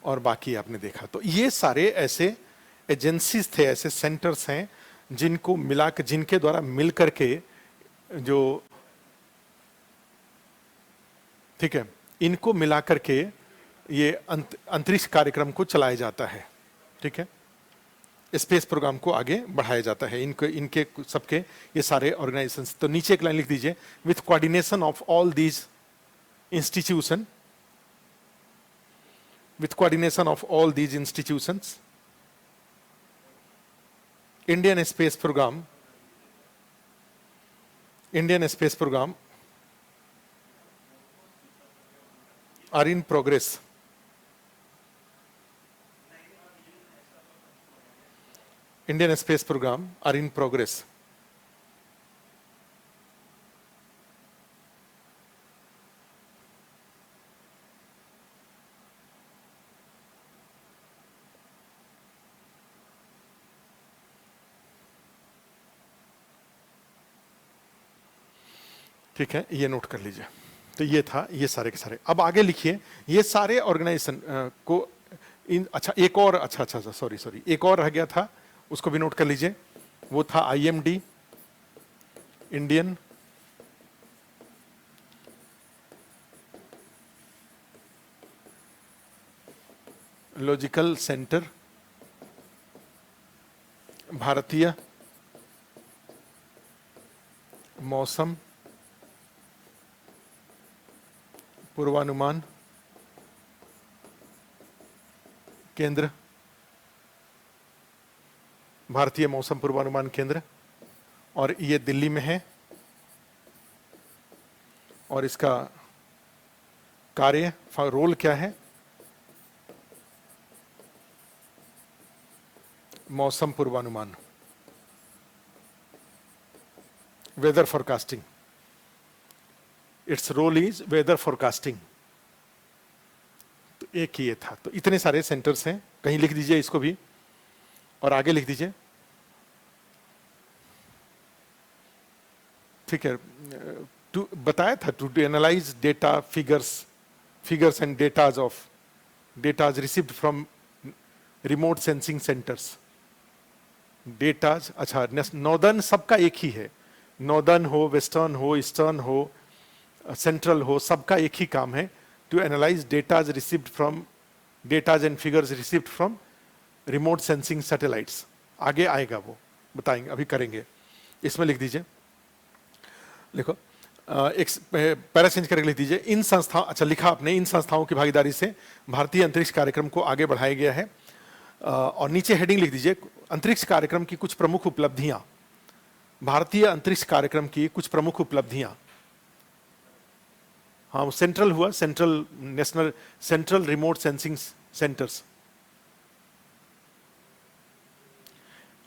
और बाकी आपने देखा। तो ये सारे ऐसे एजेंसीज थे, ऐसे सेंटर्स हैं जिनको मिलाकर, जिनके द्वारा मिलकर के जो, ठीक है, इनको मिलाकर के ये अंतरिक्ष कार्यक्रम को चलाया जाता है, ठीक है, स्पेस प्रोग्राम को आगे बढ़ाया जाता है, इनके सबके ये सारे ऑर्गेनाइजेशंस। तो नीचे एक लाइन लिख दीजिए, with coordination of all these institution, with coordination of all these institutions, Indian space program are in progress. Indian space program are in progress. ठीक है, ये नोट कर लीजिए। तो ये था, ये सारे के सारे। अब आगे लिखिए, ये सारे ऑर्गेनाइजेशन को इन, अच्छा एक और, अच्छा सॉरी सॉरी, एक और रह गया था, उसको भी नोट कर लीजिए। वो था IMD, इंडियन लॉजिकल सेंटर, भारतीय मौसम पूर्वानुमान केंद्र, भारतीय मौसम पूर्वानुमान केंद्र, और ये दिल्ली में है, और इसका कार्य रोल क्या है, मौसम पूर्वानुमान, weather forecasting. Its role is weather forecasting. तो एक ही ये था। तो इतने सारे सेंटर्स हैं, कहीं लिख दीजिए इसको भी, और आगे लिख दीजिए, ठीक है। टू बताया था, to analyse data, figures and datas of datas received from remote sensing centres. Datas, अच्छा नॉर्दर्न सबका एक ही है, नॉर्दर्न हो, वेस्टर्न हो, ईस्टर्न हो, सेंट्रल हो, सबका एक ही काम है, to analyse datas received from, datas and figures received from remote sensing satellites. आगे आएगा वो, बताएंगे, अभी करेंगे। इसमें लिख दीजिए, लिखो, एक पैरा चेंज करके लिख दीजिए, इन संस्थाओं, अच्छा लिखा आपने, इन संस्थाओं की भागीदारी से भारतीय अंतरिक्ष कार्यक्रम को आगे बढ़ाया गया है। और नीचे हेडिंग लिख दीजिए, अंतरिक्ष कार्यक्रम की कुछ प्रमुख उपलब्धियां, भारतीय अंतरिक्ष कार्यक्रम की कुछ प्रमुख उपलब्धियां। हाँ, सेंट्रल हुआ, central national, central remote sensing centres.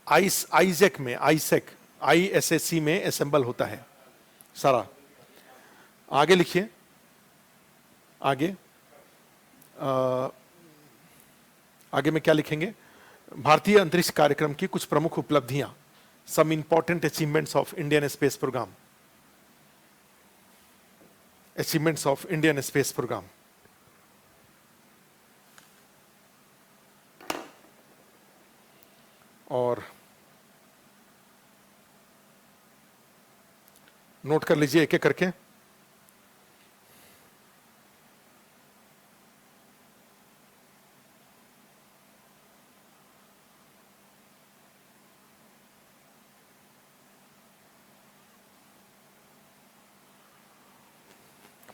आईजेक में, आईसेक, ISSC में असेंबल होता है सारा। आगे लिखिए, आगे आगे में क्या लिखेंगे, भारतीय अंतरिक्ष कार्यक्रम की कुछ प्रमुख उपलब्धियां, some important achievements of Indian space programme, achievements of Indian space programme. और नोट कर लीजिए एक एक करके।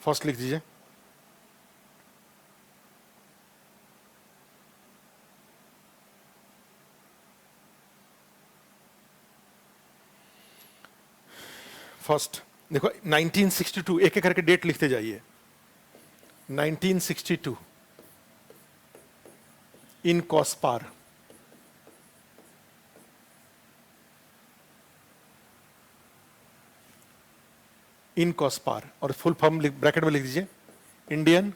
फर्स्ट लिख दीजिए, फर्स्ट देखो 1962, एक एक करके डेट लिखते जाइए। 1962 इन कॉस्पार, इन कॉस्पार, और फुल फॉर्म ब्रैकेट में लिख दीजिए, Indian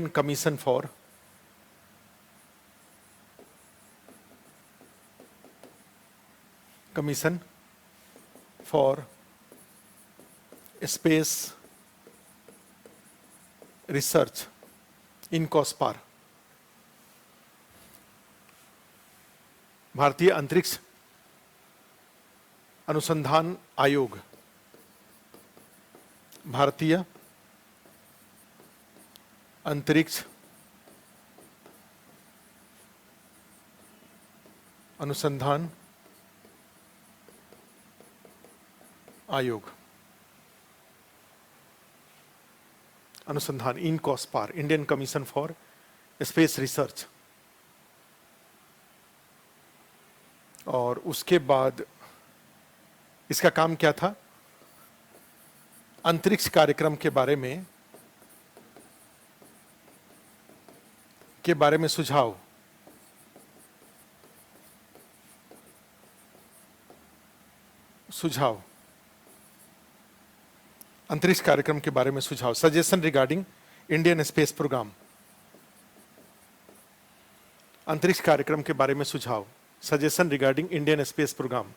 commission for space research, in COSPAR. भारतीय अंतरिक्ष अनुसंधान आयोग, भारतीय अंतरिक्ष अनुसंधान आयोग, अनुसंधान, in COSPAR, Indian commission for space research. और उसके बाद इसका काम क्या था, अंतरिक्ष कार्यक्रम के बारे में सुझाव, अंतरिक्ष कार्यक्रम के बारे में सुझाव, suggestion regarding Indian space programme, अंतरिक्ष कार्यक्रम के बारे में सुझाव, suggestion regarding Indian space programme.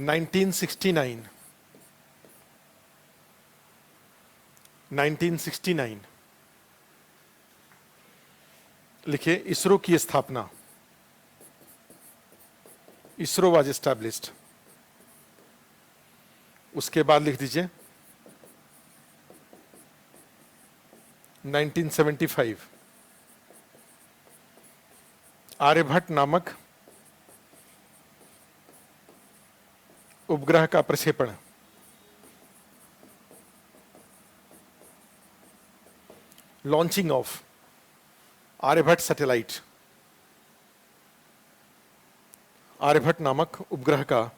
1969 1969 लिखिए, इसरो की स्थापना, इसरो वाज एस्टैब्लिश्ड। उसके बाद लिख दीजिए 1975 आर्यभट्ट नामक उपग्रह का प्रक्षेपण। Launching of Aryabhata satellite, Aryabhata नामक उपग्रह का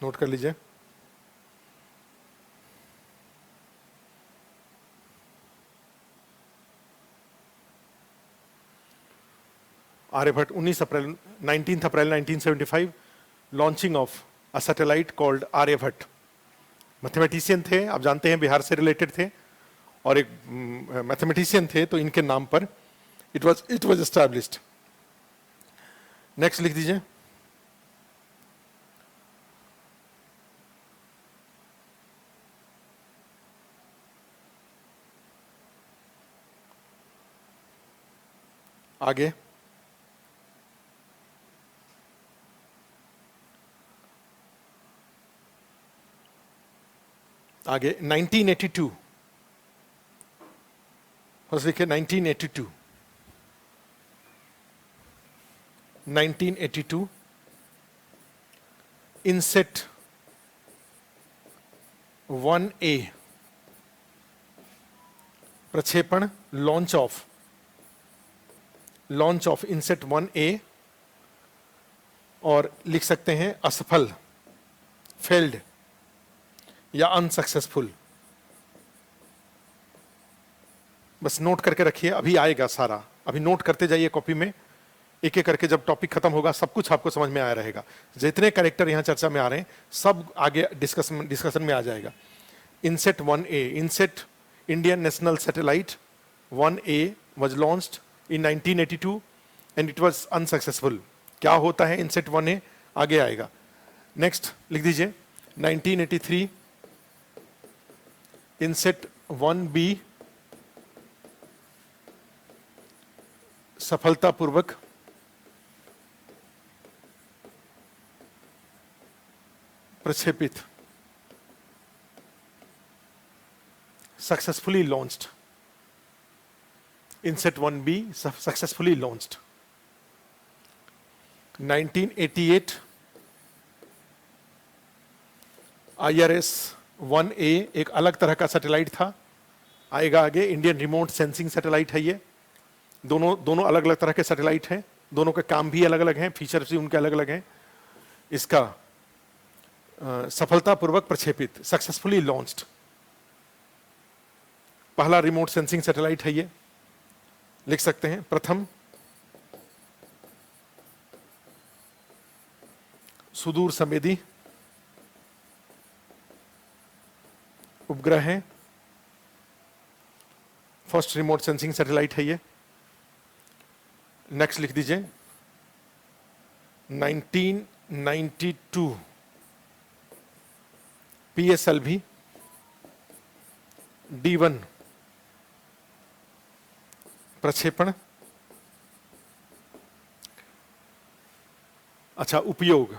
नोट कर लीजिए। आर्यभट्ट 19 अप्रैल 1975 launching of a satellite called Aryabhata. Mathematician थे, आप जानते हैं, बिहार से रिलेटेड थे और एक मैथमेटिशियन थे, तो इनके नाम पर इट वाज एस्टैब्लिश्ड। नेक्स्ट लिख दीजिए आगे। आगे 1982 फर्स्ट लिखिए 1982 इनसेट 1A प्रक्षेपण, लॉन्च ऑफ इनसेट 1A, और लिख सकते हैं असफल, फेल्ड या अनसक्सेसफुल। बस नोट करके रखिए, अभी आएगा सारा, अभी नोट करते जाइए कॉपी में, एक एक करके जब टॉपिक खत्म होगा सब कुछ आपको समझ में आया रहेगा। जितने कैरेक्टर यहां चर्चा में आ रहे हैं सब आगे डिस्कशन में आ जाएगा। INSAT 1A, INSAT Indian national satellite 1A was launched in 1982 and it was unsuccessful. क्या होता है इनसेट 1A, आगे आएगा। नेक्स्ट लिख दीजिए 1983 इनसेट 1B सफलतापूर्वक प्रक्षेपित, successfully launched. INSAT 1B successfully launched. 1988 IRS 1A एक अलग तरह का सैटेलाइट था, आएगा आगे। इंडियन रिमोट सेंसिंग सैटेलाइट है ये। दोनों अलग अलग तरह के सैटेलाइट हैं, दोनों के काम भी अलग अलग हैं, फीचर्स भी उनके अलग अलग हैं। इसका सफलतापूर्वक प्रक्षेपित, सक्सेसफुली लॉन्च्ड, पहला रिमोट सेंसिंग सैटेलाइट है ये। लिख सकते हैं प्रथम सुदूर संवेदी उपग्रह है, फर्स्ट रिमोट सेंसिंग सैटेलाइट है ये। नेक्स्ट लिख दीजिए 1992 PSLV D1 प्रक्षेपण। अच्छा, उपयोग,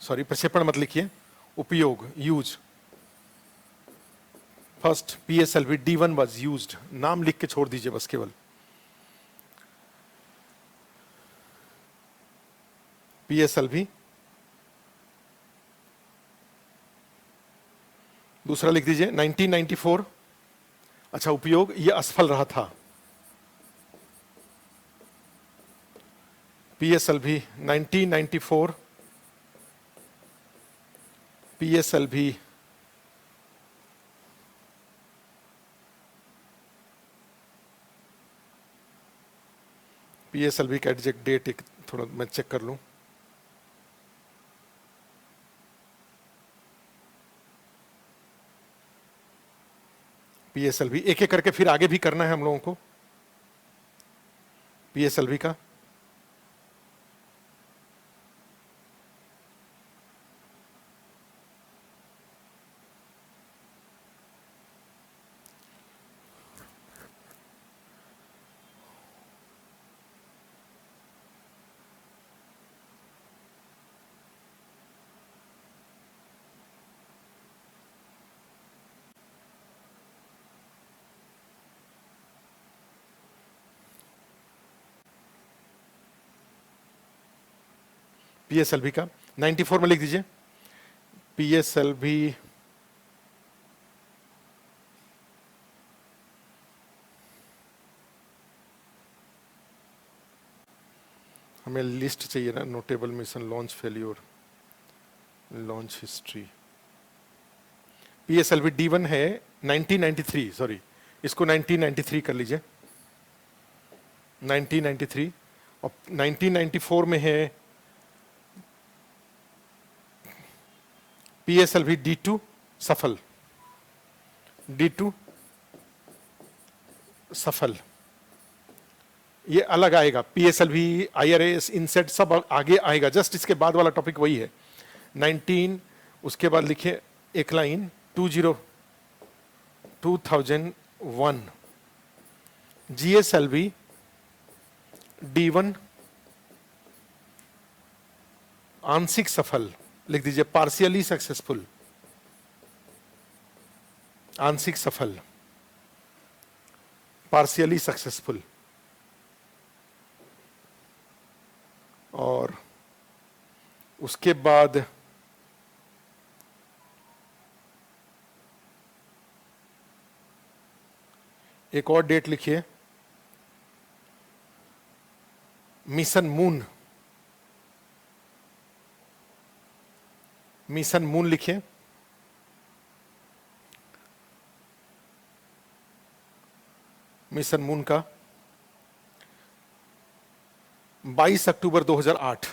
सॉरी प्रक्षेपण मत लिखिए, उपयोग, use. First PSLV D1 was used, नाम लिख के छोड़ दीजिए बस केवल। PSLV। दूसरा लिख दीजिए 1994। अच्छा, उपयोग, यह असफल रहा था। PSLV 1994 PSLV PSLV का एग्जैक्ट डेट एक थोड़ा मैं चेक कर लूं। PSLV एक एक करके फिर आगे भी करना है हम लोगों को PSLV का। PSLV का 94 में लिख दीजिए PSLV हमें लिस्ट चाहिए ना, notable mission launch failure launch history. PSLV D1 है 1993, सॉरी इसको 1993 कर लीजिए 1993। और 1994 में है PSLV D2 सफल, D2 सफल, ये अलग आएगा। PSLV IRAS इनसेट सब आगे आएगा, जस्ट इसके बाद वाला टॉपिक वही है 19। उसके बाद लिखिए एक लाइन 2001 GSLV D1 आंशिक सफल, लिख दीजिए पार्शियली सक्सेसफुल, आंशिक सफल, पार्शियली सक्सेसफुल। और उसके बाद एक और डेट लिखिए मिशन मून, मिशन मून लिखिए मिशन मून का 22 अक्टूबर 2008,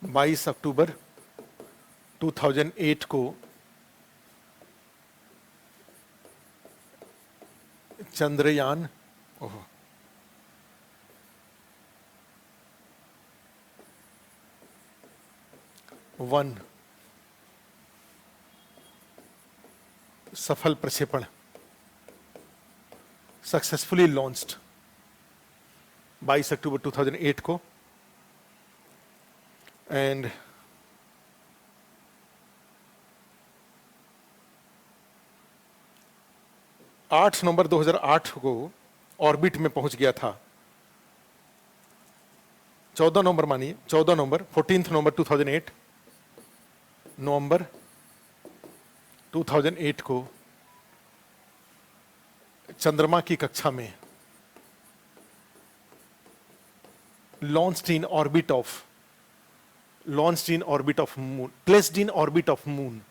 22 अक्टूबर 2008 को चंद्रयान 1 सफल प्रक्षेपण, सक्सेसफुली लॉन्च्ड 22 अक्टूबर 2008 को। एंड आठ नवंबर 2008 को ऑर्बिट में पहुंच गया था। 14 नवंबर मानिए, 14 नवंबर 14 नवंबर 2008, नवंबर 2008 को चंद्रमा की कक्षा में launched in orbit of moon, placed in orbit of moon,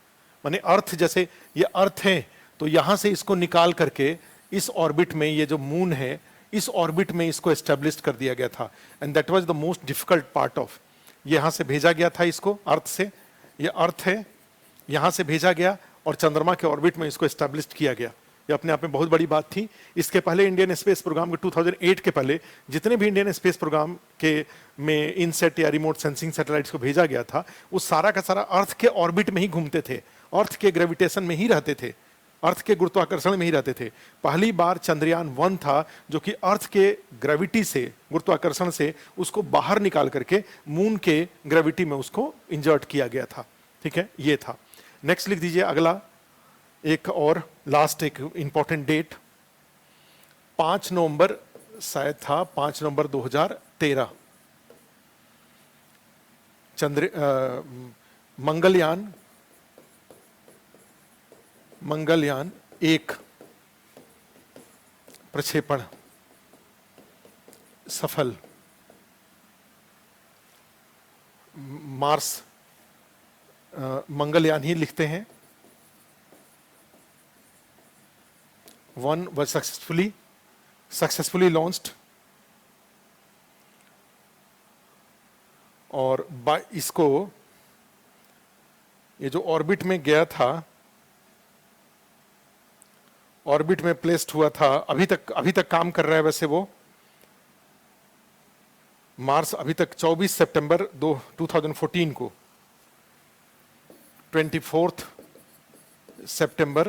माने अर्थ, जैसे ये अर्थ है तो यहां से इसको निकाल करके इस ऑर्बिट में, ये जो मून है इस ऑर्बिट में इसको एस्टेब्लिश कर दिया गया था। And that was the most difficult part of, यहां से भेजा गया था इसको, अर्थ से, ये अर्थ है, यहां से भेजा गया और चंद्रमा के ऑर्बिट में इसको एस्टेब्लिश किया गया। ये अपने आप में बहुत बड़ी बात थी। इसके पहले इंडियन स्पेस प्रोग्राम के 2008 के पहले जितने भी इंडियन स्पेस प्रोग्राम के में इनसेट या रिमोट सेंसिंग सैटेलाइट्स को भेजा गया था, वो सारा का सारा अर्थ के ऑर्बिट में ही घूमते थे, अर्थ के ग्रेविटेशन में ही रहते थे, अर्थ के गुरुत्वाकर्षण में ही रहते थे। पहली बार चंद्रयान 1 था जो कि अर्थ के ग्रेविटी से, गुरुत्वाकर्षण से उसको बाहर निकाल करके मून के ग्रेविटी में उसको इंजर्ट किया गया था। ठीक है, ये था। नेक्स्ट लिख दीजिए अगला, एक और लास्ट एक इंपॉर्टेंट डेट 5 नवंबर शायद था, 5 नवंबर 2013 मंगलयान 1 प्रक्षेपण सफल, मार्स, मंगलयान ही लिखते हैं। 1 was successfully launched और इसको ये जो ऑर्बिट में गया था, ऑर्बिट में प्लेस्ड हुआ था, अभी तक काम कर रहा है वैसे वो। मार्स अभी तक 24 सितंबर 2014 को, 24 सितंबर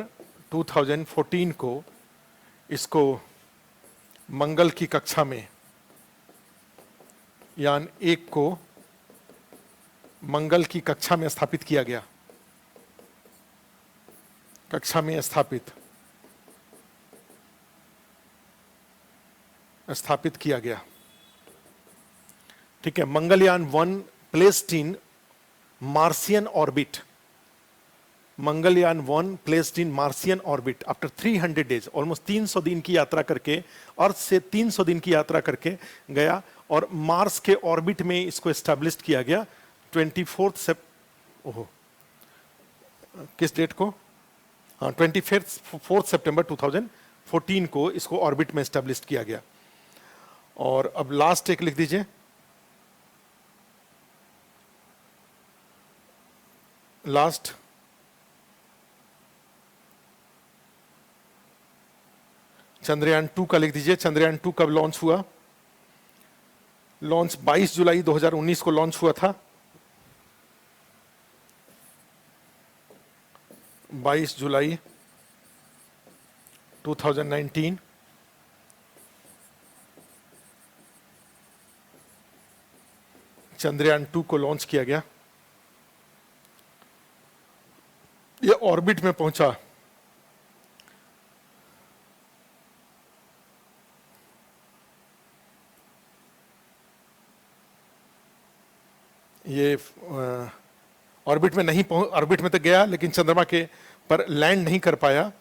2014 को इसको मंगल की कक्षा में, यान 1 को मंगल की कक्षा में स्थापित किया गया। कक्षा में स्थापित किया गया। ठीक है, Mangalyaan 1 placed in मार्सियन orbit. Mangalyaan 1 placed in मार्सियन orbit after 300 days, almost 300 दिन की यात्रा करके, अर्थ से 300 दिन की यात्रा करके गया और मार्स के ऑर्बिट में इसको एस्टैब्लिश किया गया किस डेट को? हाँ, 24 सितंबर 2014 को इसको ऑर्बिट में एस्टैब्लिश किया गया। और अब लास्ट एक लिख दीजिए, लास्ट चंद्रयान 2 का लिख दीजिए। चंद्रयान 2 कब लॉन्च हुआ? लॉन्च 22 जुलाई 2019 को लॉन्च हुआ था। 22 जुलाई 2019 चंद्रयान 2 को लॉन्च किया गया। ये ऑर्बिट में पहुंचा। ये ऑर्बिट में नहीं ऑर्बिट में तो गया लेकिन चंद्रमा के पर लैंड नहीं कर पाया,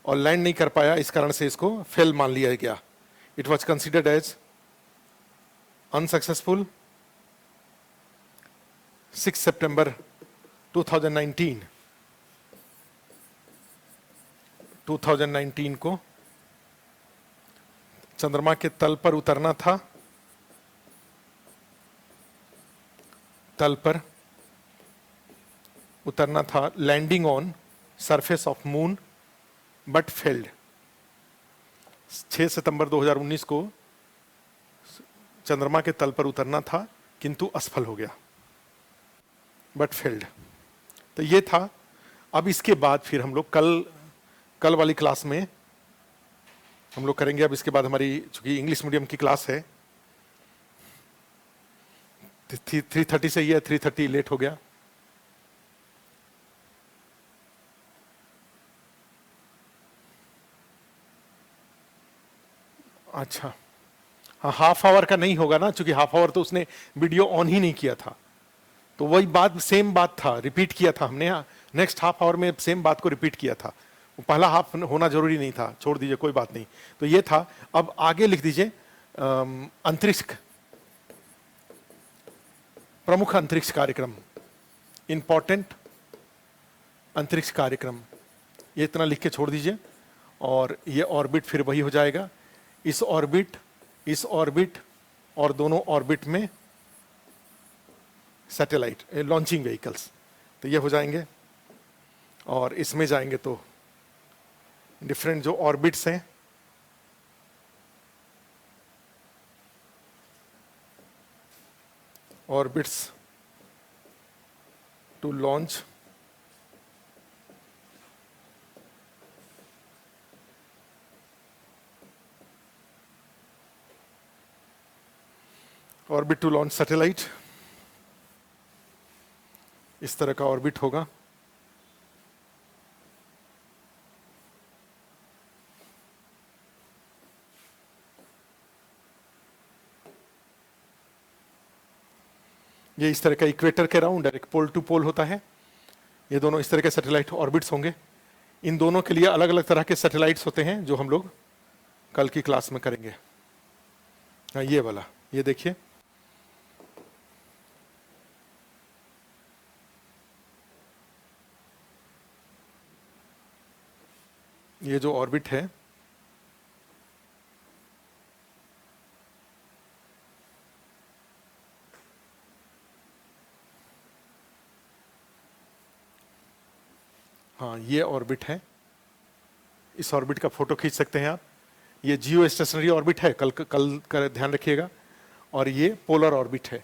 और लैंड नहीं कर पाया इस कारण से इसको फेल मान लिया गया। It was considered as unsuccessful. 6 सितंबर 2019 को चंद्रमा के तल पर उतरना था, तल पर उतरना था, landing on surface of moon but failed. 6 सितंबर 2019 को चंद्रमा के तल पर उतरना था किंतु असफल हो गया, बट फेल्ड। तो ये था। अब इसके बाद फिर हम लोग कल वाली क्लास में हम लोग करेंगे। अब इसके बाद हमारी चूंकि इंग्लिश मीडियम की क्लास है, 3:30 से ही है, 3:30 लेट हो गया। अच्छा, हाँ, हाफ आवर का नहीं होगा ना, क्योंकि हाफ आवर तो उसने वीडियो ऑन ही नहीं किया था। तो वही बात, सेम बात था, रिपीट किया था हमने। नेक्स्ट हाफ आवर में सेम बात को रिपीट किया था। वो पहला हाफ होना जरूरी नहीं था, छोड़ दीजिए, कोई बात नहीं। तो ये था। अब आगे लिख दीजिए अंतरिक्ष, प्रमुख अंतरिक्ष कार्यक्रम, इंपॉर्टेंट अंतरिक्ष कार्यक्रम, ये इतना लिख के छोड़ दीजिए। और ये ऑर्बिट फिर वही हो जाएगा। इस ऑर्बिट और दोनों ऑर्बिट में सैटेलाइट लॉन्चिंग व्हीकल्स, तो ये हो जाएंगे। और इसमें जाएंगे तो डिफरेंट जो ऑर्बिट्स हैं, orbits to launch orbit to launch satellite, इस तरह का ऑर्बिट होगा। ये इस तरह का इक्वेटर के राउंड एक पोल टू पोल होता है। ये दोनों इस तरह के सैटेलाइट ऑर्बिट्स होंगे। इन दोनों के लिए अलग अलग तरह के सैटेलाइट्स होते हैं जो हम लोग कल की क्लास में करेंगे। हाँ, ये वाला, ये देखिए, ये जो ऑर्बिट है, हाँ, ये ऑर्बिट है, इस ऑर्बिट का फोटो खींच सकते हैं आप। ये जियो स्टेशनरी ऑर्बिट है, कल का ध्यान रखिएगा। और ये पोलर ऑर्बिट है।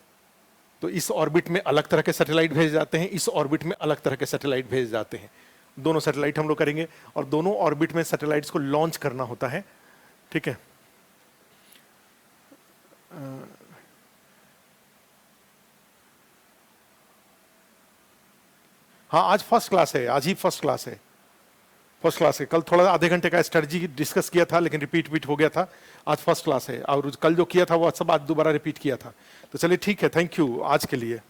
तो इस ऑर्बिट में अलग तरह के सैटेलाइट भेजे जाते हैं, इस ऑर्बिट में अलग तरह के सैटेलाइट भेजे जाते हैं। दोनों सैटेलाइट हम लोग करेंगे और दोनों ऑर्बिट में सैटेलाइट्स को लॉन्च करना होता है, ठीक है। हाँ, आज फर्स्ट क्लास है, आज ही फर्स्ट क्लास है, फर्स्ट क्लास है। कल थोड़ा आधे घंटे का स्ट्रेटजी डिस्कस किया था, लेकिन रिपीट हो गया था। आज फर्स्ट क्लास है, और कल जो किया था वो सब आज दोबारा रिपीट किया था। तो चलिए ठीक है, थैंक यू आज के लिए।